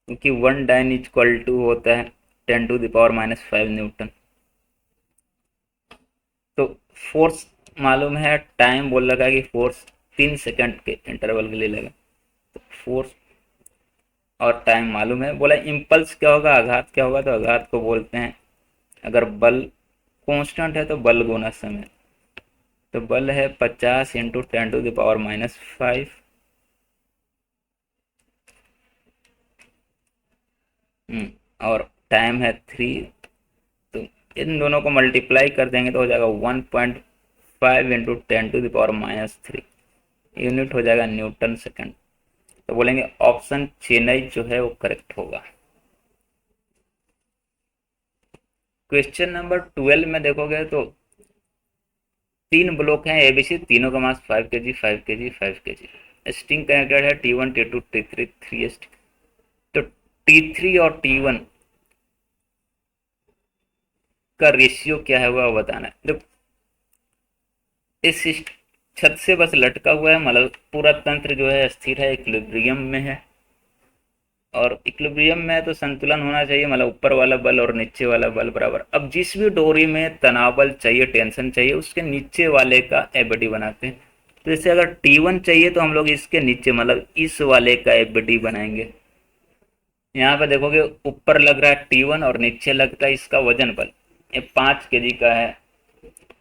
क्योंकि 1 डाइन इक्वल टू होता है 10⁻⁻5 न्यूटन। तो फोर्स मालूम है, टाइम बोल रखा है कि फोर्स 3 सेकंड के इंटरवल के लिए लगा, तो फोर्स और टाइम मालूम है। बोला इम्पल्स क्या होगा, आघात क्या होगा, तो आघात को बोलते हैं, अगर बल कांस्टेंट है तो बल गुना समय, तो बल है 50 × 10⁻⁻5, और टाइम है 3। तो इन दोनों को मल्टीप्लाई कर देंगे तो हो जाएगा 1.5 × 10⁻³ यूनिट हो जाएगा न्यूटन सेकंड। तो बोलेंगे ऑप्शन चेन्नई जो है वो करेक्ट होगा। क्वेश्चन नंबर 12 में देखोगे तो 3 ब्लॉक हैं एबीसी, तीनों का मास 5 kg 5 kg 5 kg। String connected है T1 T2 T3 3 स्ट्रिंग। तो T3 और T1 का रेशियो क्या है वह बताना है। देखो इस छत से बस लटका हुआ है, मतलब पूरा तंत्र जो है स्थिर है, इक्विलिब्रियम में है, और इक्विलिब्रियम में तो संतुलन होना चाहिए, मतलब ऊपर वाला बल और नीचे वाला बल बराबर। अब जिस भी डोरी में तनाव बल चाहिए, टेंशन चाहिए, उसके नीचे वाले का एबडी बनाते हैं। तो जैसे अगर T1 चाहिए तो हम लोग इसके नीचे, मतलब इस वाले का एबडी बनाएंगे। यहाँ पर देखोगे ऊपर लग रहा है T1 और नीचे लगता है इसका वजन बल, ये 5 kg का है,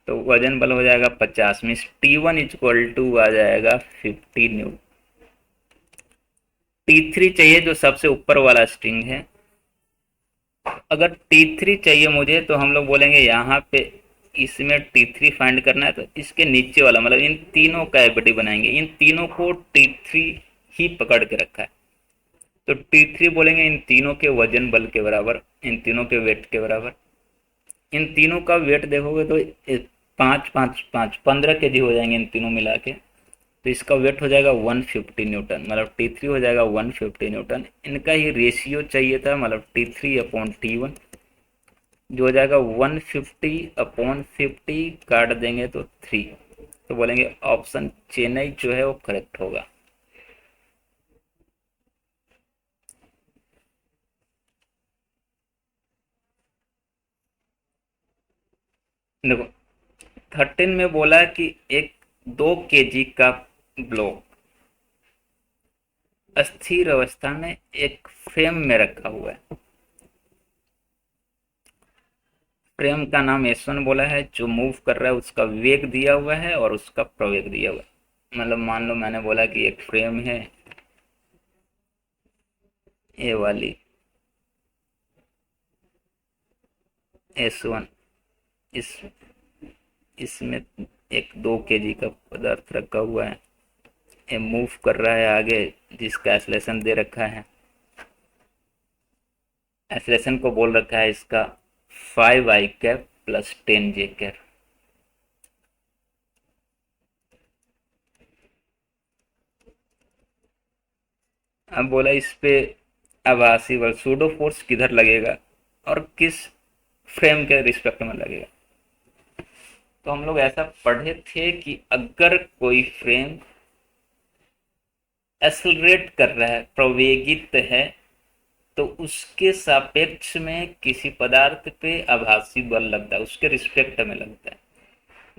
तो वजन बल हो जाएगा 50, मीन्स T1 इक्वल टू आ जाएगा 50 न्यूटन। T3 चाहिए जो सबसे ऊपर वाला स्ट्रिंग है। अगर T3 चाहिए मुझे तो हम लोग बोलेंगे यहाँ पे इसमें T3 फाइंड करना है, तो इसके नीचे वाला, मतलब इन तीनों का एबडी बनाएंगे। इन तीनों को T3 ही पकड़ के रखा है, तो T3 बोलेंगे इन तीनों के वजन बल के बराबर, इन तीनों के वेट के बराबर। इन तीनों का वेट देखोगे तो 5 5 5 15 kg हो जाएंगे इन तीनों मिला के, तो इसका वेट हो जाएगा 150 न्यूटन, मतलब T3 हो जाएगा 150 न्यूटन। इनका ही रेशियो चाहिए था, मतलब T3/T1 जो हो जाएगा 150/50, काट देंगे तो 3, तो बोलेंगे ऑप्शन चेन्नई जो है वो करेक्ट होगा। देखो 13 में बोला कि एक 2 kg का ब्लॉक अस्थिर अवस्था में एक फ्रेम में रखा हुआ है। फ्रेम का नाम S1 बोला है, जो मूव कर रहा है उसका वेग दिया हुआ है और उसका प्रवेग दिया हुआ है। मतलब मान लो मैंने बोला कि एक फ्रेम है ये वाली S1, इस इसमें एक 2 kg का पदार्थ रखा हुआ है, ये मूव कर रहा है आगे, जिसका एक्सेलरेशन दे रखा है। एक्सेलरेशन को बोल रखा है इसका 5i cap plus 10j cap. अब बोला इस पे आभासी बल सूडो फोर्स किधर लगेगा और किस फ्रेम के रिस्पेक्ट में लगेगा। तो हम लोग ऐसा पढ़े थे कि अगर कोई फ्रेम एक्सलरेट कर रहा है, प्रवेगित है, तो उसके सापेक्ष में किसी पदार्थ पे आभासी बल लगता है, उसके रिस्पेक्ट में लगता है।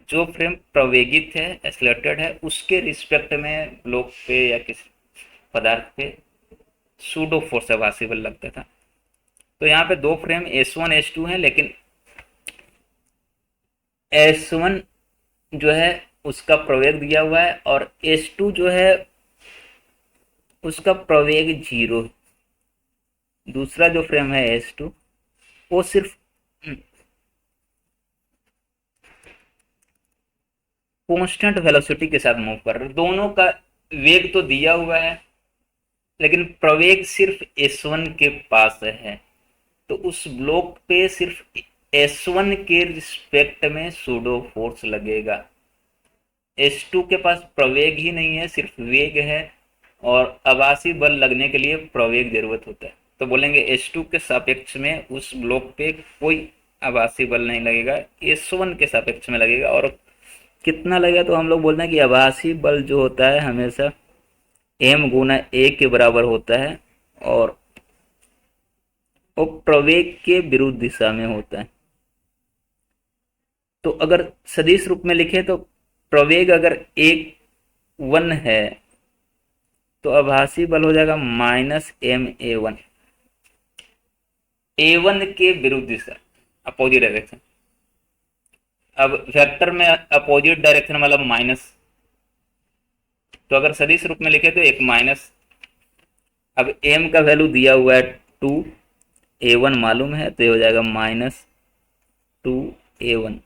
जो फ्रेम प्रवेगित है, एक्सलरेटेड है, उसके रिस्पेक्ट में ब्लॉक पे या किसी पदार्थ पे सूडो फोर्स आभासी बल लगता था। तो यहाँ पे दो फ्रेम S1 S2 हैं, लेकिन S1 जो है उसका प्रवेग दिया हुआ है और S2 जो है उसका प्रवेग 0। दूसरा जो फ्रेम है S2 वो सिर्फ कांस्टेंट वेलोसिटी के साथ मूव कर रहा है। दोनों का वेग तो दिया हुआ है, लेकिन प्रवेग सिर्फ S1 के पास है। तो उस ब्लॉक पे सिर्फ S1 के रिस्पेक्ट में सूडो फोर्स लगेगा। S2 के पास प्रवेग ही नहीं है, सिर्फ वेग है, और आभासी बल लगने के लिए प्रवेग जरूरत होता है। तो बोलेंगे S2 के सापेक्ष में उस ब्लॉक पे कोई आभासी बल नहीं लगेगा, S1 के सापेक्ष में लगेगा। और कितना लगेगा, तो हम लोग बोलते हैं कि आभासी बल जो होता है हमेशा m गुना a के बराबर होता है, और वो प्रवेग के विरुद्ध दिशा में होता है। तो अगर सदिश रूप में लिखे तो प्रवेग अगर A1 है तो आभासी बल हो जाएगा -ma1, A1 के विरुद्ध दिशा, अपोजिट डायरेक्शन। अब वेक्टर में अपोजिट डायरेक्शन वाला माइनस, तो अगर सदिश रूप में लिखे तो एक माइनस। अब m का वैल्यू दिया हुआ है 2, A1 मालूम है, तो ये हो जाएगा -2a1,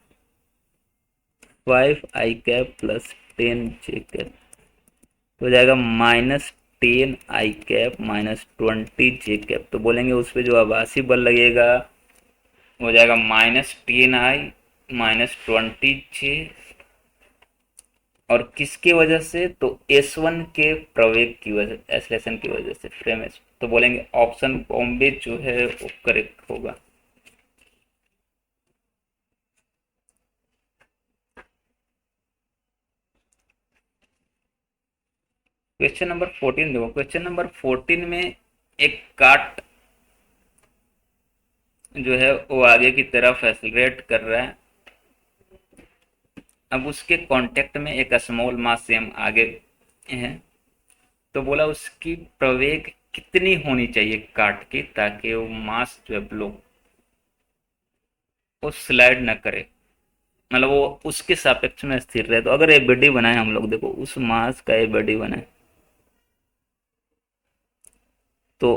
5i cap plus 10j cap, तो हो जाएगा -10i कैप -20j कैप। तो बोलेंगे उस पर जो आभासी बल लगेगा हो जाएगा -10i -20j। और किसकी वजह से, तो S1 के प्रवेग की वजह, एक्सेलरेशन की वजह से फ्रेम S। तो बोलेंगे ऑप्शन बॉम्बे जो है वो करेक्ट होगा। क्वेश्चन नंबर 14 देखो। क्वेश्चन नंबर 14 में एक काट जो है वो आगे की तरफ एक्सेलरेट कर रहा है। अब उसके कांटेक्ट में एक स्मॉल मास सेम आगे है, तो बोला उसकी प्रवेग कितनी होनी चाहिए काट की, ताकि वो मास जो है ब्लॉक वो स्लाइड ना करे, मतलब वो उसके सापेक्ष में स्थिर रहे। तो अगर ये बॉडी बनाए हम लोग, देखो उस मास का ये बॉडी बनाए, तो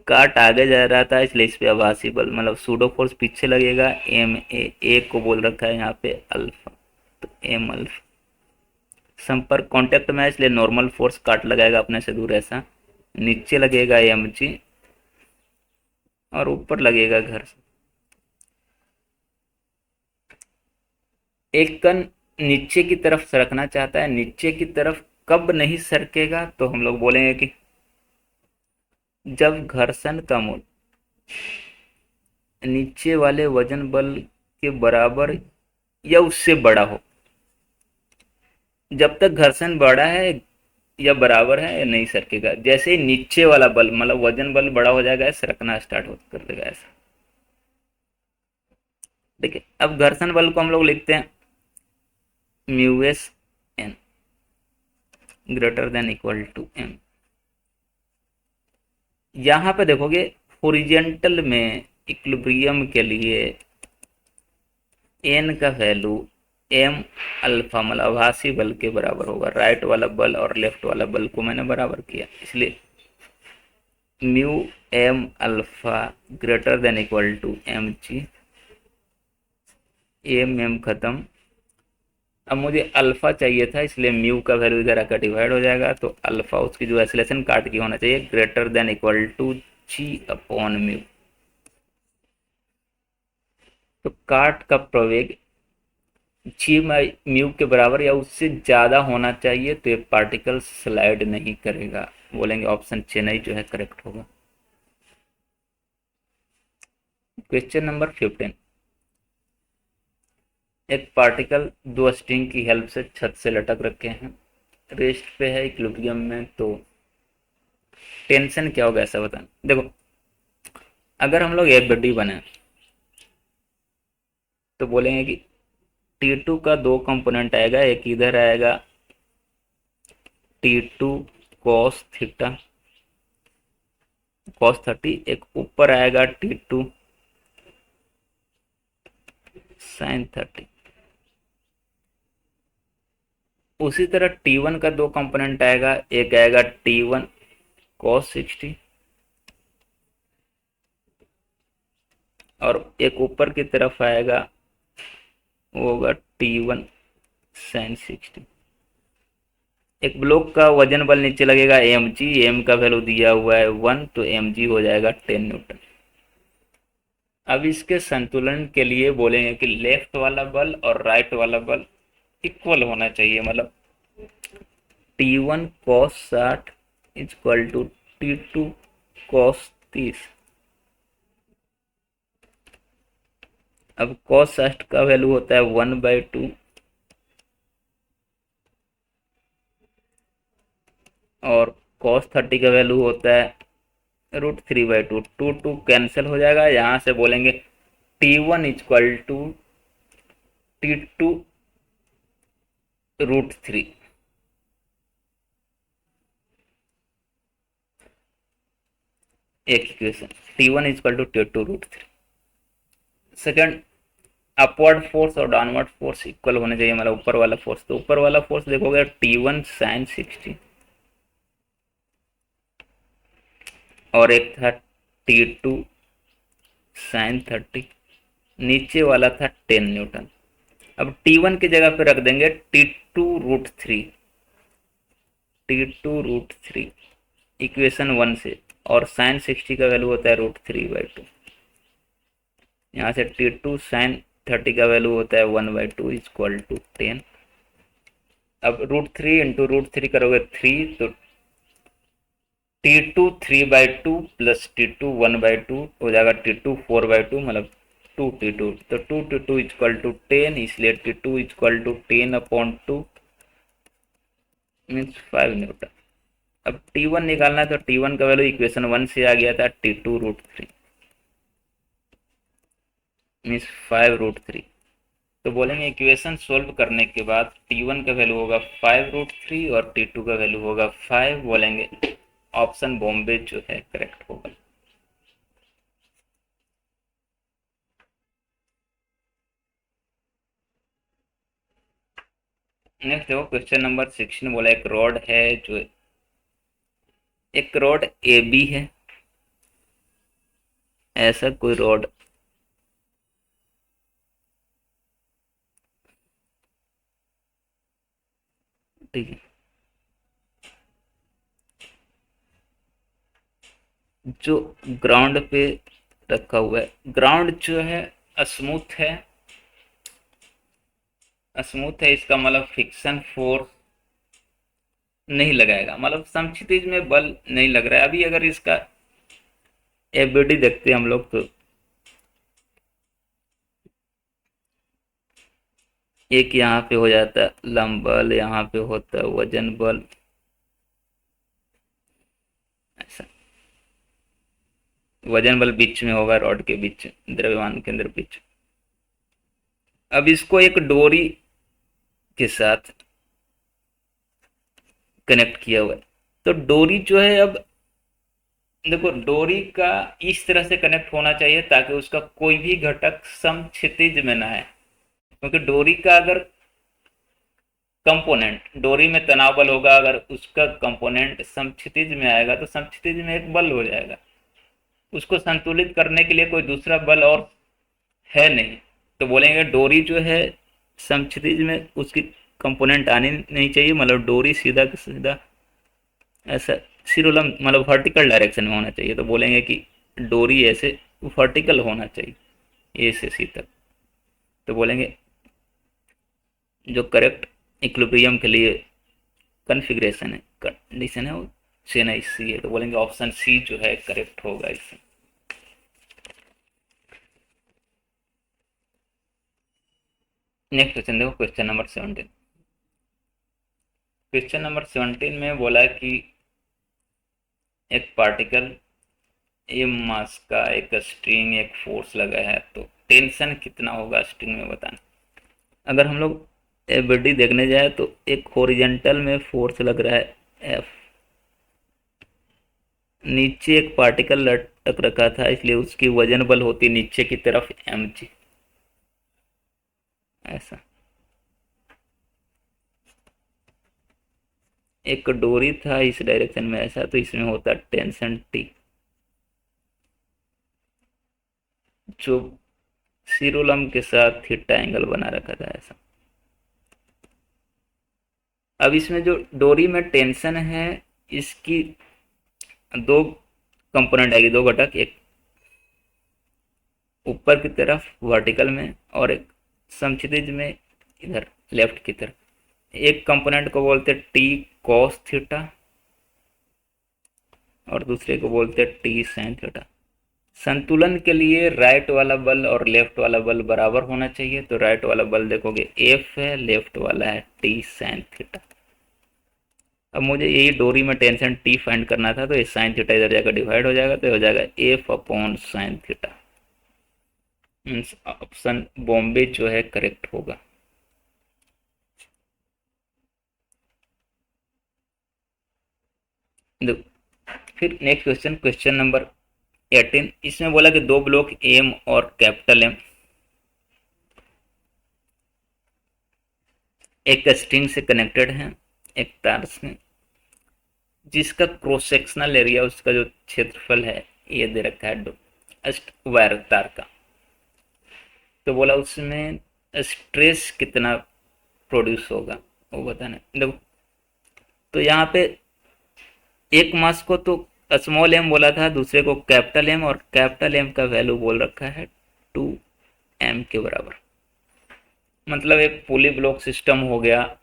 काट आगे जा रहा था, इसलिए इस पे आभासी बल मतलब सूडो फोर्स पीछे लगेगा। ए को बोल रखा है यहाँ पे अल्फा, तो एम अल्फा। संपर्क कांटेक्ट में है, इसलिए नॉर्मल फोर्स काट लगाएगा अपने से दूर, ऐसा नीचे लगेगा mg और ऊपर लगेगा घर से। एक कण नीचे की तरफ सरकना चाहता है, नीचे की तरफ कब नहीं सरकेगा, तो हम लोग बोलेंगे कि जब घर्षण का मूल नीचे वाले वजन बल के बराबर या उससे बड़ा हो। जब तक घर्षण बड़ा है या बराबर है नहीं सरकेगा। जैसे ही नीचे वाला बल मतलब वजन बल बड़ा हो जाएगा सरकना स्टार्ट हो कर देगा ऐसा। देखिए अब घर्षण बल को हम लोग लिखते हैं mu S n greater than equal to m. यहाँ पे देखोगे हॉरिजॉन्टल में इक्विलिब्रियम के लिए एन का वैल्यू एम अल्फा मतलब आभासी बल के बराबर होगा। राइट वाला बल और लेफ्ट वाला बल को मैंने बराबर किया इसलिए mu m alpha greater than equal to m g. M m खत्म। अब मुझे अल्फा चाहिए था इसलिए म्यू का वैल्यू इधर आकर डिवाइड हो जाएगा तो अल्फा उसकी जो एक्सेलेरेशन काट की होना चाहिए greater than equal to g upon mu. तो काट का प्रवेग जी म्यू के बराबर या उससे ज़्यादा होना चाहिए तो ये पार्टिकल स्लाइड नहीं करेगा। बोलेंगे ऑप्शन चेन्नई जो है करेक्ट होगा। Question number 15। एक पार्टिकल दो स्ट्रिंग की हेल्प से छत से लटक रखे हैं, रेस्ट पे है इक्विलिब्रियम में, तो टेंशन क्या होगा ऐसा बताना। देखो अगर हम लोग एफडी बने तो बोलेंगे कि T2 का दो कंपोनेंट आएगा, एक इधर आएगा T2 cos थीटा cos 30, एक ऊपर आएगा T2 sin 30। उसी तरह T1 का दो कंपोनेंट आएगा, एक आएगा T1 cos 60 और एक ऊपर की तरफ आएगा वो होगा T1 sin 60। एक ब्लॉक का वजन बल नीचे लगेगा mg, m का वैल्यू दिया हुआ है 1 तो mg हो जाएगा 10 न्यूटन। अब इसके संतुलन के लिए बोलेंगे कि लेफ्ट वाला बल और राइट वाला बल इक्वल होना चाहिए। मतलब T1 cos 60 equal to T2 cos 30। अब cos 60 का वैल्यू होता है 1/2 और cos 30 का वैल्यू होता है √3/2। 2 2 कैंसिल हो जाएगा। यहाँ से बोलेंगे T1 इक्वल टू T2 √3। एक equation T1 equal to T2 √3। Second upward force और डाउनवर्ड फोर्स इक्वल होने चाहिए। मतलब ऊपर वाला फोर्स, तो ऊपर वाला फोर्स देखोगे T1 sin 60 और एक था T2 sin 30, नीचे वाला था 10 न्यूटन। अब T1 की जगह पे रख देंगे T2 √3, T2 √3 इक्वेशन 1 से, और sin 60 का वैल्यू होता है √3/2। यहाँ से T2 sin 30 का वैल्यू होता है 1/2 इक्वल टू 10। अब √3 इंटू √3 करोगे 3 तो T2 3/2 प्लस T2 1/2 हो जाएगा T2 4/2 मतलब 2T2। तो 2T2 इक्वल टू 10 इसलिए T2 equal to 10/2 means 5 Newton. अब T1 निकालना है तो T1 का वैल्यू इक्वेशन 1 से आ गया था T2 √3 मीन्स 5 √3। तो बोलेंगे इक्वेशन सोल्व करने के बाद T1 का वैल्यू होगा 5 √3 और T2 का वैल्यू होगा 5। बोलेंगे ऑप्शन बॉम्बे जो है करेक्ट होगा। नेक्स्ट देखो क्वेश्चन नंबर 16 बोला एक रॉड है जो एक रॉड ए बी है। ऐसा कोई रॉड ठीक है जो ग्राउंड पे रखा हुआ है। ग्राउंड जो है स्मूथ है, स्मूथ है इसका मतलब फिक्शन फोर्स नहीं लगाएगा, मतलब समक्षितिज में बल नहीं लग रहा है। अभी अगर इसका एबीडी देखते हैं हम लोग तो एक यहाँ पे हो जाता है लंब बल, यहाँ पे होता है वजन बल, ऐसा। वजन बल बीच में होगा, रॉड के बीच, द्रव्यमान के अंदर बीच। अब इसको एक डोरी के साथ कनेक्ट किया हुआ है। तो डोरी जो है, अब देखो डोरी का इस तरह से कनेक्ट होना चाहिए ताकि उसका कोई भी घटक समक्षितिज में ना है, क्योंकि डोरी का अगर कंपोनेंट, डोरी में तनाव बल होगा, अगर उसका कंपोनेंट समक्षितिज में आएगा तो समक्षितिज में एक बल हो जाएगा। उसको संतुलित करने के लिए कोई दूसरा बल और है नहीं, तो बोलेंगे डोरी जो है समक्षितिज में उसकी कंपोनेंट आनी नहीं चाहिए, मतलब डोरी सीधा सीधा ऐसा सिरोलम मतलब वर्टिकल डायरेक्शन में होना चाहिए। तो बोलेंगे कि डोरी ऐसे वर्टिकल होना चाहिए, ए से सी तक। तो बोलेंगे जो करेक्ट इक्विलिब्रियम के लिए कॉन्फ़िगरेशन है, कंडीशन है, वो चेन्नई सी है। तो बोलेंगे ऑप्शन सी जो है करेक्ट होगा इसमें। नेक्स्ट क्वेश्चन देखो, क्वेश्चन नंबर 17। क्वेश्चन नंबर 17 में बोला कि एक पार्टिकल एम मास का एक स्ट्रिंग एक फोर्स लगा है, तो टेंशन कितना होगा स्ट्रिंग में बताना। अगर हम लोग एबीडी देखने जाए तो एक हॉरिजॉन्टल में फोर्स लग रहा है एफ, नीचे एक पार्टिकल लटक रखा था, इसलिए उसकी वजन बल होती नीचे की तरफ एम जी, ऐसा। एक डोरी था इस डायरेक्शन में ऐसा, तो इसमें होता टेंशन टी, जो सिरोलम के साथ थीटा एंगल बना रखा था, ऐसा। अब इसमें जो डोरी में टेंशन है, इसकी दो कंपोनेंट आएगी, दो घटक, एक ऊपर की तरफ वर्टिकल में और एक समक्षितिज में इधर लेफ्ट की तरफ। एक कंपोनेंट को बोलते टी कॉस थीटा और दूसरे को बोलते टी साइन थीटा। संतुलन के लिए राइट वाला बल और लेफ्ट वाला बल बराबर होना चाहिए, तो राइट वाला बल देखोगे एफ है, लेफ्ट वाला है टी साइन थीटा। अब मुझे यही डोरी में टेंशन टी फाइंड करना था, तो ये साइन थीटा इधर जाकर डिवाइड हो जाएगा, तो हो जाएगा F upon sine theta. Means option Bombay जो है करेक्ट होगा। फिर नेक्स्ट क्वेश्चन, क्वेश्चन नंबर 18। इसमें बोला कि दो ब्लॉक एम और कैपिटल एम एक स्ट्रिंग से कनेक्टेड है एक तार से, जिसका क्रॉस सेक्शनल एरिया, उसका जो क्षेत्रफल है ये दे रखा है वायर तार का। तो बोला उसमें स्ट्रेस कितना प्रोड्यूस होगा वो बताना। देखो तो यहाँ पे एक मास को तो स्मॉल एम बोला था, दूसरे को कैपिटल एम, और कैपिटल एम का वैल्यू बोल रखा है 2m के बराबर। मतलब एक पुली ब्लॉक सिस्टम हो गया,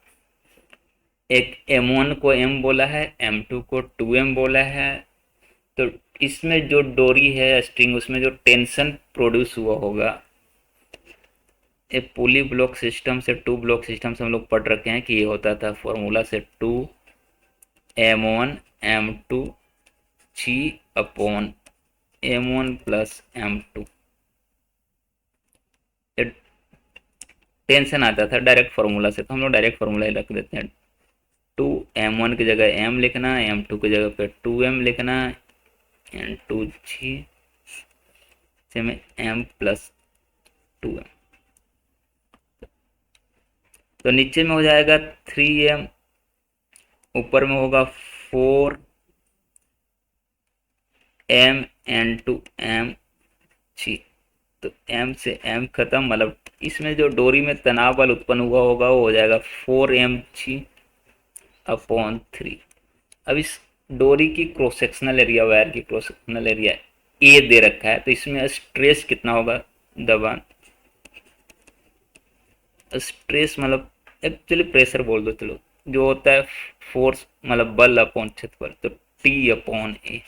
एक m1 को m बोला है, m2 को 2m बोला है। तो इसमें जो डोरी है स्ट्रिंग, उसमें जो टेंशन प्रोड्यूस हुआ होगा, एक पुली ब्लॉक सिस्टम से टू ब्लॉक सिस्टम से हम लोग पढ़ रखे हैं कि ये होता था फॉर्मूला से 2m1 m2 g upon m1 plus m2। Tension आता था डायरेक्ट फार्मूला से, तो हम लोग डायरेक्ट फार्मूला ही रख देते हैं। 2m1 की जगह m लिखना, m2 की जगह पे 2m लिखना, एंड 2g से में m प्लस 2m। तो नीचे में हो जाएगा 3m, ऊपर में होगा 4m एंड 2m g। तो m से m खत्म, मतलब इसमें जो डोरी में तनाव बल उत्पन्न हुआ होगा वो हो जाएगा 4mg अपॉन 3। अब इस डोरी की क्रॉस सेक्शनल एरिया, वायर की क्रॉस सेक्शनल एरिया ए दे रखा है, तो इसमें स्ट्रेस कितना होगा, दबान, स्ट्रेस मतलब एक्चुअली प्रेशर बोल दो चलो, जो होता है फोर्स मतलब बल अपॉन क्षेत्रफल, तो टी अपॉन ए,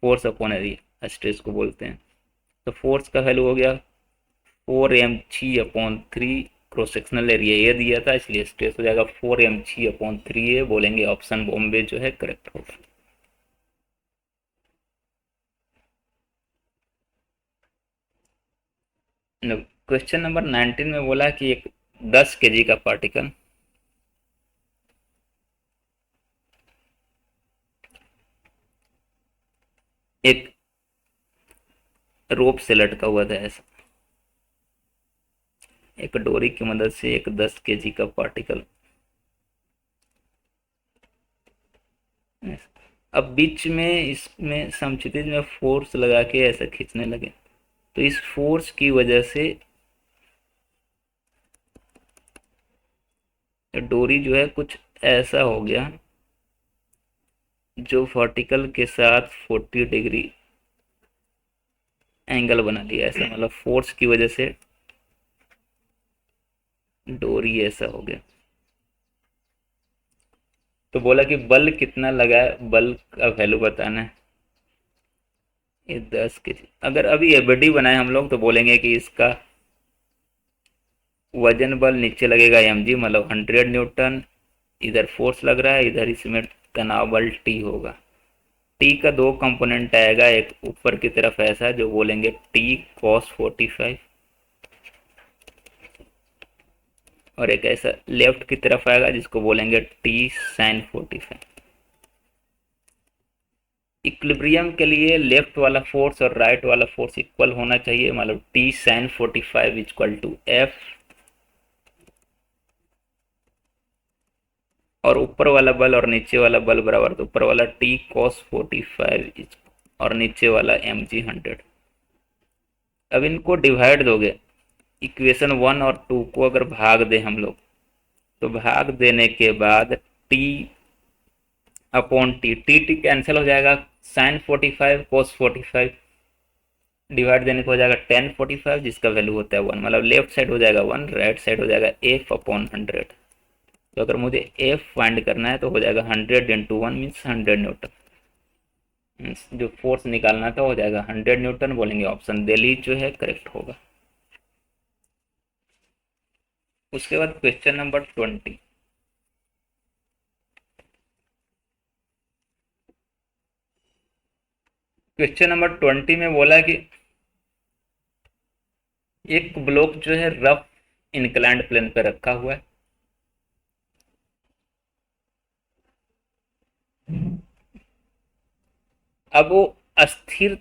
फोर्स अपॉन एरिया स्ट्रेस को बोलते हैं। तो फोर्स का वैल्यू हो गया 4mg upon 3 cross sectional area A दिया था, इसलिए स्ट्रेस हो जाएगा 4mg/3a। बोलेंगे ऑप्शन बॉम्बे जो है करेक्ट होगा। क्वेश्चन नंबर 19 में बोला कि एक 10 kg का पार्टिकल एक रोप से लटका हुआ था ऐसा, एक डोरी की मदद से एक 10 kg का पार्टिकल। अब बीच में इसमें समक्षितिज में फोर्स लगा के ऐसा खींचने लगे, तो इस फोर्स की वजह से डोरी जो है कुछ ऐसा हो गया जो वर्टिकल के साथ 40 डिग्री एंगल बना लिया ऐसा, मतलब फोर्स की वजह से डोरी ऐसा हो गया। तो बोला कि बल कितना लगा है, बल का वैल्यू बताना है। ये 10 kg, अगर अभी एबडी बनाए हम लोग तो बोलेंगे कि इसका वजन बल नीचे लगेगा mg, मतलब 100 न्यूटन। इधर फोर्स लग रहा है, इधर इसमें तनाव बल टी होगा। टी का दो कंपोनेंट आएगा, एक ऊपर की तरफ ऐसा जो बोलेंगे टी cos 45, और एक ऐसा लेफ्ट की तरफ आएगा जिसको बोलेंगे टी sin 45। इक्विलिब्रियम के लिए लेफ्ट वाला फोर्स और राइट वाला फोर्स इक्वल होना चाहिए, मतलब t sin 45 equal to f, और ऊपर वाला बल और नीचे वाला बल बराबर, तो ऊपर वाला टी cos 45 और नीचे वाला mg 100। अब इनको डिवाइड दोगे, इक्वेशन 1 और 2 को अगर भाग दे हम लोग, तो भाग देने के बाद T upon T, T T cancel हो जाएगा, sin 45 cos 45 डिवाइड देने को हो जाएगा tan 45 जिसका वैल्यू होता है 1, मतलब लेफ्ट साइड हो जाएगा 1, राइट साइड हो जाएगा f अपॉन 100। तो अगर मुझे f फाइंड करना है तो हो जाएगा 100 इंटू 1 मीन्स 100 न्यूटन। जो फोर्स निकालना था हो जाएगा 100 न्यूटन। बोलेंगे ऑप्शन दिल्ली जो है करेक्ट होगा। उसके बाद क्वेश्चन नंबर 20। क्वेश्चन नंबर 20 में बोला कि एक ब्लॉक जो है रफ इंक्लाइंड प्लेन पर रखा हुआ है, अब वो अस्थिर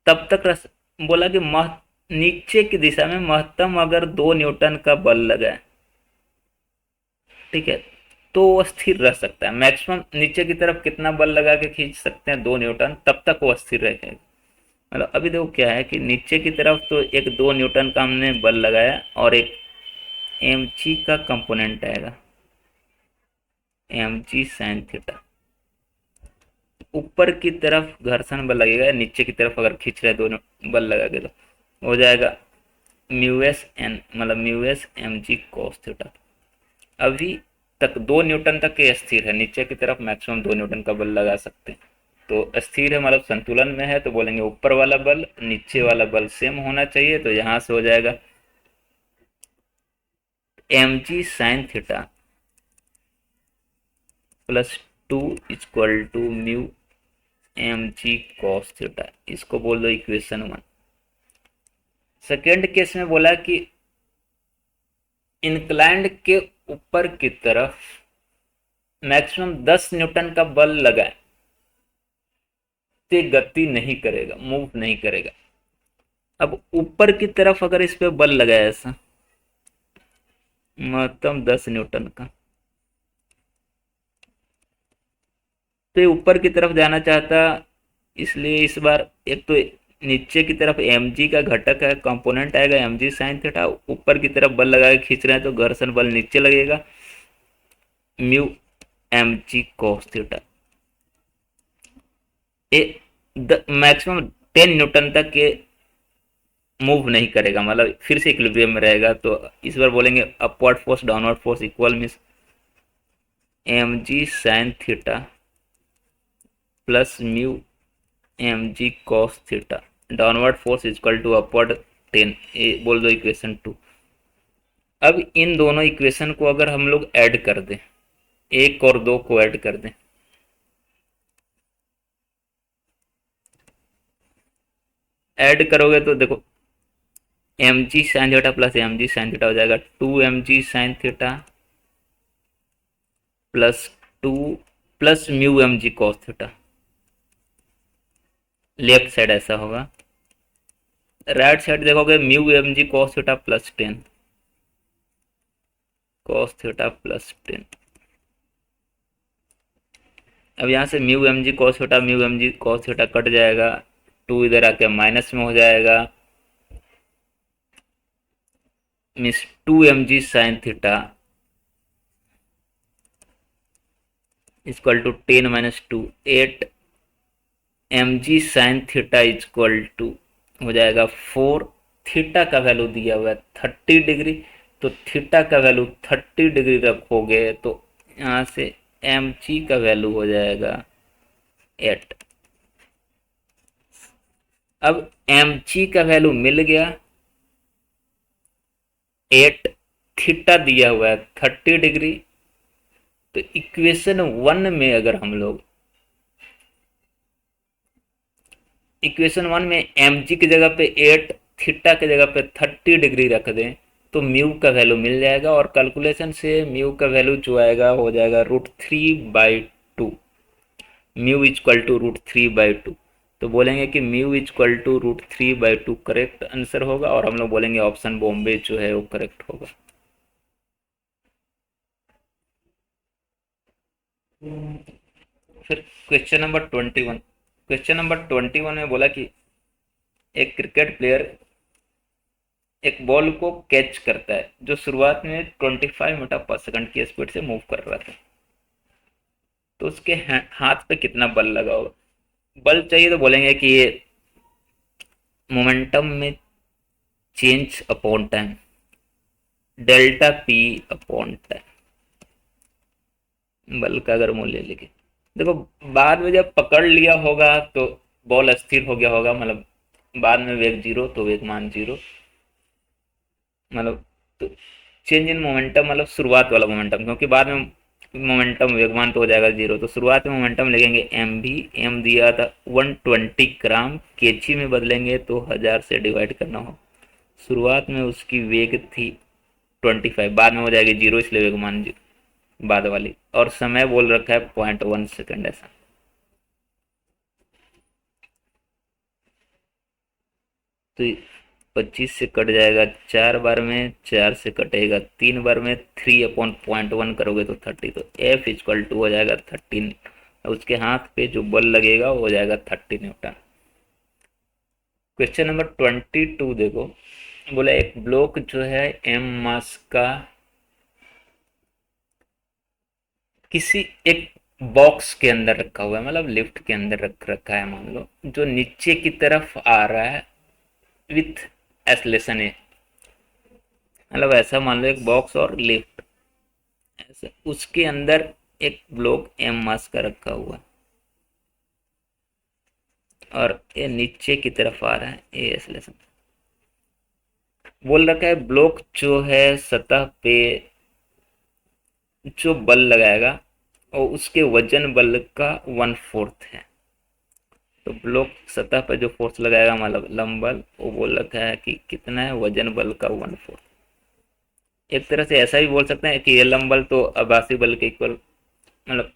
तब तक बोला कि नीचे की दिशा में महत्तम अगर 2 न्यूटन का बल लगा है, ठीक है, तो वो स्थिर रह सकता है। मैक्सिमम नीचे की तरफ कितना बल लगा के खींच सकते हैं, 2 न्यूटन, तब तक वो स्थिर रहेगा। मतलब अभी देखो क्या है कि नीचे की तरफ तो एक 2 न्यूटन का हमने बल लगाया और एक mg का कंपोनेंट आएगा, mg sin थीटा। ऊपर की तरफ घर्षण बल लगेगा, नीचे की तरफ अगर खींच रहे दोनों बल लगा के, तो हो जाएगा म्यूएस एन, मतलब म्यूएस mg cos थीटा। अभी तक 2 न्यूटन तक ये स्थिर है, नीचे की तरफ मैक्सिमम 2 न्यूटन का बल लगा सकते हैं, तो स्थिर है मतलब संतुलन में है। तो बोलेंगे ऊपर वाला बल नीचे वाला बल सेम होना चाहिए, तो यहां से हो जाएगा mg sin theta plus 2 equal to mu mg cos theta. इसको बोल दो इक्वेशन 1। सेकेंड केस में बोला कि इंक्लाइंड के ऊपर की तरफ मैक्सिमम 10 न्यूटन का बल लगा है, तो गति नहीं करेगा, मूव नहीं करेगा। अब ऊपर की तरफ अगर इस पे बल लगाया ऐसा महत्तम 10 न्यूटन का, तो ये ऊपर की तरफ जाना चाहता, इसलिए इस बार एक तो नीचे की तरफ mg का घटक है, कंपोनेंट आएगा mg sin थीटा, ऊपर की तरफ बल लगा के खींच रहे हैं तो घर्षण बल नीचे लगेगा म्यू mg cos थीटा। ये मैक्सिमम 10 न्यूटन तक ये मूव नहीं करेगा, मतलब फिर से इक्विलिब्रियम में रहेगा। तो इस बार बोलेंगे upward force downward force equal means mg sin theta plus mu mg cos theta, downward force equal to upward 10, ये बोल दो इक्वेशन 2। अब इन दोनों इक्वेशन को अगर हम लोग ऐड कर दें, एक और दो को ऐड कर दें, ऐड करोगे तो देखो एम जी साइन थीटा प्लस एम जी साइन थीटा हो जाएगा 2 mg sine theta plus 2 plus mu M G cos theta. Left side ऐसा होगा, राइट साइड देखोगे mu M G cos theta plus 10 cos theta plus 10। अब यहाँ से mu M G cos theta mu M G cos theta cut जाएगा, 2 इधर आके minus में हो जाएगा, means 2 mg sine theta equal to 10 minus 2 8 mg sine theta equal to हो जाएगा 4। थीटा का वैल्यू दिया हुआ है 30 डिग्री, तो थीटा का वैल्यू 30 डिग्री रखोगे तो यहाँ से mg का वैल्यू हो जाएगा 8। अब mg का वैल्यू मिल गया 8, थीटा दिया हुआ है 30 डिग्री, तो इक्वेशन 1 में अगर हम लोग इक्वेशन 1 में mg की जगह पे 8, थीटा की जगह पे 30 डिग्री रख दें तो म्यू का वैल्यू मिल जाएगा, और कैलकुलेशन से म्यू का वैल्यू जो आएगा हो जाएगा √3/2, म्यू इक्वल टू √3/2। तो बोलेंगे कि mu equal to √3/2 correct answer होगा, और हम लोग बोलेंगे ऑप्शन बॉम्बे जो है वो करेक्ट होगा। फिर क्वेश्चन नंबर 21 में बोला कि एक क्रिकेट प्लेयर एक बॉल को कैच करता है जो शुरुआत में 25 मीटर पर सेकंड की स्पीड से मूव कर रहा था, तो उसके हाथ पे कितना बल लगा होगा। बल चाहिए तो बोलेंगे कि ये मोमेंटम में change upon time, delta P upon time, बल का अगर मूल्य लिखे। देखो बाद में जब पकड़ लिया होगा तो बॉल अस्थिर हो गया होगा, मतलब बाद में वेग जीरो तो वेग मान जीरो, मतलब तो चेंज इन मोमेंटम मतलब शुरुआत वाला मोमेंटम, क्योंकि बाद में मोमेंटम वेगमान तो हो जाएगा जीरो, तो शुरुआत में मोमेंटम लिखेंगे एम भी, एम दिया था 120 ग्राम, केजी में बदलेंगे तो 1000 से डिवाइड करना हो। शुरुआत में उसकी वेग थी 25, बाद में हो जाएगी जीरो, इसलिए वेगमान बाद वाली, और समय बोल रखा है 0.1 सेकेंड ऐसा। तो 25 से कट जाएगा 4 बार में, 4 से कटेगा 3 बार में, 3/0.1 करोगे तो 30, तो F इक्वल टू हो जाएगा 13। उसके हाथ पे जो बल लगेगा वो हो जाएगा 30 न्यूटन। क्वेश्चन नंबर 22 देखो, बोला एक ब्लॉक जो है m मास का किसी एक बॉक्स के अंदर रखा हुआ है, मतलब लिफ्ट के अंदर रख रखा है मान लो, जो नीचे की तरफ आ रहा है विथ एसलेशन है, मतलब ऐसा मान लो एक बॉक्स और लिफ्ट ऐसा, उसके अंदर एक ब्लॉक m मास का रखा हुआ है और ये नीचे की तरफ आ रहा है ए एसलेशन। बोल रखा है ब्लॉक जो है सतह पे जो बल लगाएगा और उसके वजन बल का 1/4 है। तो ब्लॉक सतह पर जो फोर्स लगाएगा मतलब लंबल, वो बोल रखा है कि कितना है, वजन बल का 1/4। एक तरह से ऐसा भी बोल सकते हैं कि ये लंबल तो आभासी बल के इक्वल, मतलब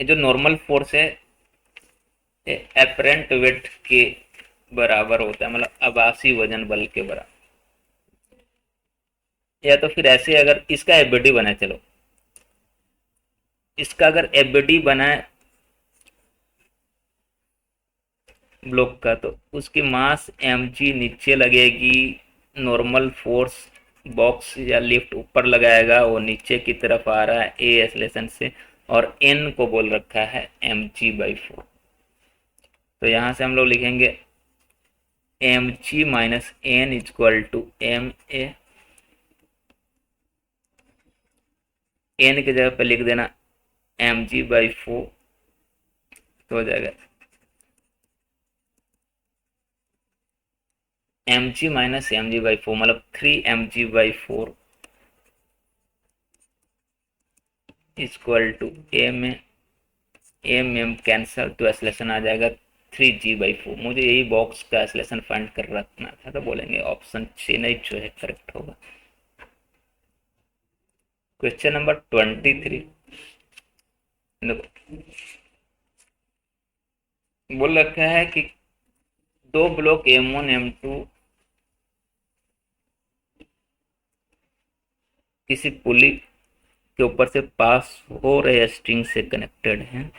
ये जो नॉर्मल फोर्स है ये एपरेंट वेट के बराबर होता है, मतलब आभासी वजन बल के बराबर। या तो फिर ऐसे अगर इसका एबीडी बनाए, चलो इसका अगर एबीडी बनाए ब्लॉक का, तो उसकी मास mg नीचे लगेगी, नॉर्मल फोर्स बॉक्स या लिफ्ट ऊपर लगाएगा, वो नीचे की तरफ आ रहा है ए एसलेशन से, और n को बोल रखा है mg/4। तो यहाँ से हम लोग लिखेंगे mg minus n equal to m a, n की जगह पर लिख देना mg/4, तो हो जाएगा mg माइनस mg/4, मतलब 3 mg/4 equal to m m m cancel तो एक्सलेशन आ जाएगा 3g/4। मुझे यही बॉक्स का एक्सलेशन फाइंड कर रखना था, तो बोलेंगे ऑप्शन 6 नहीं जो है करेक्ट होगा। क्वेश्चन नंबर 23 देखो, बोल रखा है कि दो ब्लॉक M1 M2 किसी पुली के ऊपर से पास हो रहे स्ट्रिंग से कनेक्टेड हैं।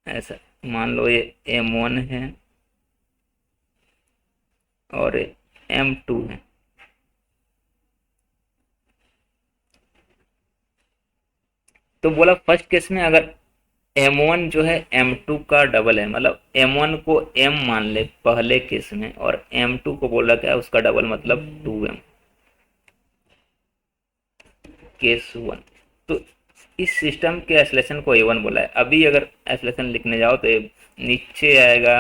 ऐसा मान लो ये M1 है और M2 है। तो बोला फर्स्ट केस में अगर M1 जो है M2 का डबल है, मतलब M1 को M मान ले पहले केस में, और M2 को बोला क्या है उसका डबल मतलब 2M, केस 1। तो इस सिस्टम के एक्सलेशन को A1 बोला है। अभी अगर एक्सलेशन लिखने जाओ तो नीचे आएगा,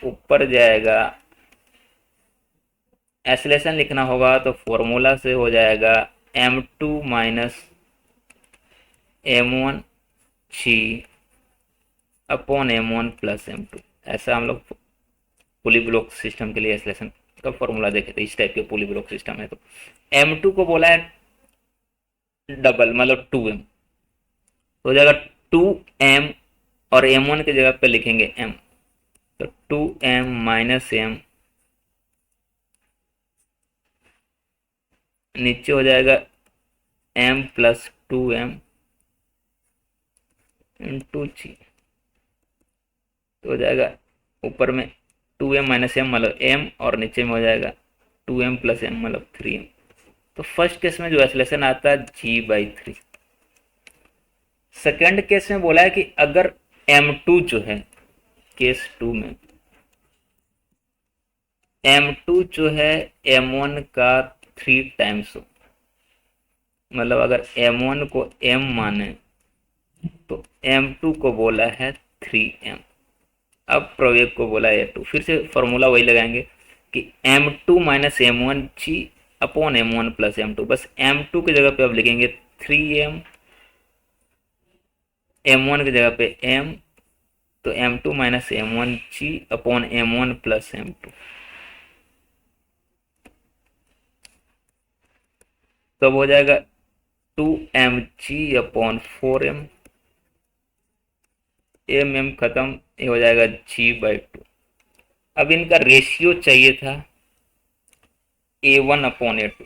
ऊपर जाएगा। एक्सलेशन लिखना होगा तो फॉर्मूला से हो जाएगा M2 माइनस M1 जी अपॉन M1 प्लस M2। ऐसा हम लोग पुली ब्लॉक सिस्टम के लिए एक्सलेशन का फॉर्मूला देखे थे। इस टाइप के पुली ब्लॉक सिस्टम है तो M2 को बोला है डबल मतलब 2M, तो हो जाएगा 2M और M1 की जगह पे लिखेंगे M, तो 2M माइनस M, नीचे हो जाएगा M प्लस 2M इंटू जी, तो हो जाएगा ऊपर में 2M माइनस M मतलब M और नीचे में हो जाएगा 2M प्लस M मतलब 3M। तो फर्स्ट केस में जो एक्सलेशन आता है G/3। सेकेंड केस में बोला है कि अगर M2 जो है केस 2 में M2 जो है M1 का 3 टाइम्स हो, मतलब अगर M1 को M माने तो M2 को बोला है 3M। अब प्रयोग को बोला है 2, फिर से फॉर्मूला वही लगाएंगे कि M2 माइनस M1 जी अपॉन M1 प्लस M2। बस M2 की जगह पे अब लिखेंगे 3M, M1 की जगह पे M, तो M2 माइनस M1 जी अपॉन M1 प्लस M2। तो अब हो जाएगा 2mg अपॉन 4M, M खत्म, ये हो जाएगा G/2। अब इनका रेशियो चाहिए था A1 अपॉन A2।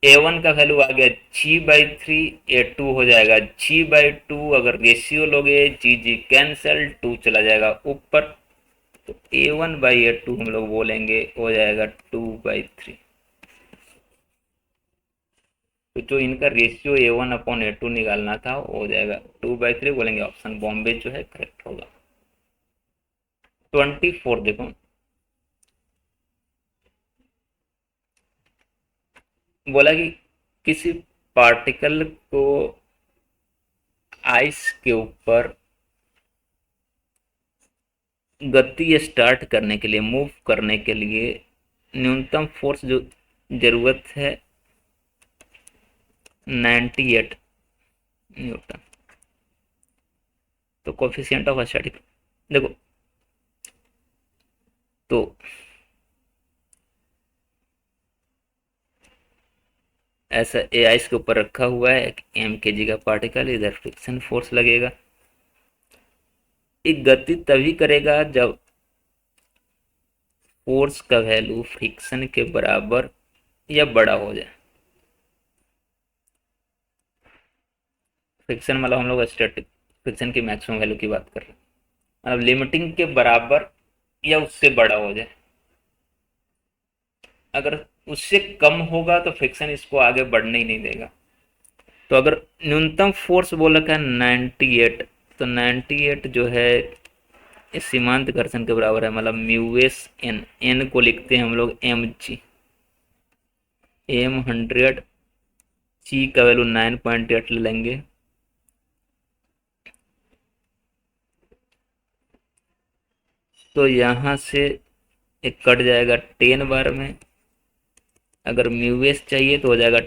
A1 का वैल्यू आ गया G/3, A2 हो जाएगा G/2। अगर रेशियो लोगे जी जी कैंसल, 2 चला जाएगा ऊपर, तो A1/A2 हम लोग बोलेंगे हो जाएगा 2/3। तो जो इनका रेशियो A1 अपॉन A2 निकालना था वो हो जाएगा 2/3, बोलेंगे ऑप्शन बॉम्बे जो है करेक्ट होगा। 24 देखो, बोला कि किसी पार्टिकल को आइस के ऊपर गति स्टार्ट करने के लिए, मूव करने के लिए न्यूनतम फोर्स जो जरूरत है 98 न्यूटन। तो कोफिशिएंट ऑफ स्टैटिक देखो, तो ऐसा ए आइस के ऊपर रखा हुआ है एक mkg का पार्टिकल, इधर फ्रिक्शन फोर्स लगेगा। एक गति तभी करेगा जब फोर्स का वैल्यू फ्रिक्शन के बराबर या बड़ा हो जाए। फ्रिक्शन मतलब हम लोग स्टैटिक फ्रिक्शन की मैक्सिमम वैल्यू की बात कर रहे हैं, मतलब लिमिटिंग के बराबर या उससे बड़ा हो जाए। अगर उससे कम होगा तो फ्रिक्शन इसको आगे बढ़ने ही नहीं देगा। तो अगर न्यूनतम फोर्स बोल रखा है 98, तो 98 जो है इस सीमांत घर्षण के बराबर है, मतलब म्यूएस एन, एन को लिखते हैं हम लोग mg, M100, जी का वैल्यू 9.8 ले लेंगे, तो यहाँ से एक कट जाएगा 10 बार में, अगर म्यू एस चाहिए तो हो जाएगा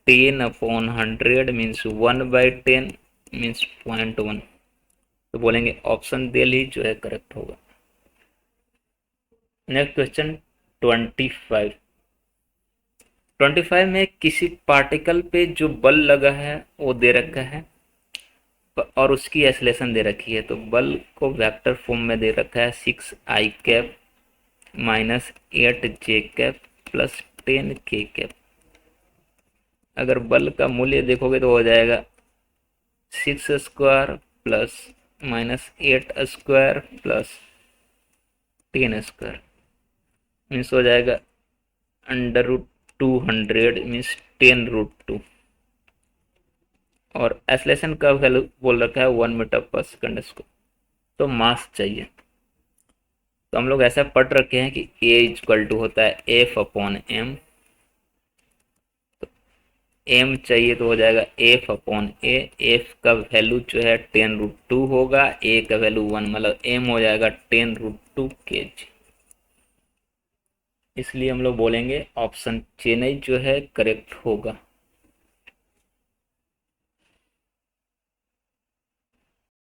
10/100 मीन्स 1/10 मीन्स 0.1। तो बोलेंगे ऑप्शन दिल ही जो है करेक्ट होगा। Next question 25। 25 में किसी पार्टिकल पे जो बल लगा है वो दे रखा है और उसकी एक्सेलरेशन दे रखी है। तो बल को वेक्टर फॉर्म में दे रखा है 6i cap minus 8j cap plus 10k cap. अगर बल का मूल्य देखोगे तो हो जाएगा 6 square plus minus 8 square plus 10 square means हो जाएगा √200 मीन्स 10√2। और एक्सेलरेशन का वैल्यू बोल रखा है 1 मीटर पर सेकंड। तो मास चाहिए तो हम लोग ऐसा पढ़ रखे हैं कि ए इक्वल टू होता है F/m। एम चाहिए तो हो जाएगा F/a। एफ का वैल्यू जो है 10√2 होगा, ए का वैल्यू 1, मतलब एम हो जाएगा 10√2 kg। इसलिए हम लोग बोलेंगे ऑप्शन चेन्नई जो है करेक्ट होगा।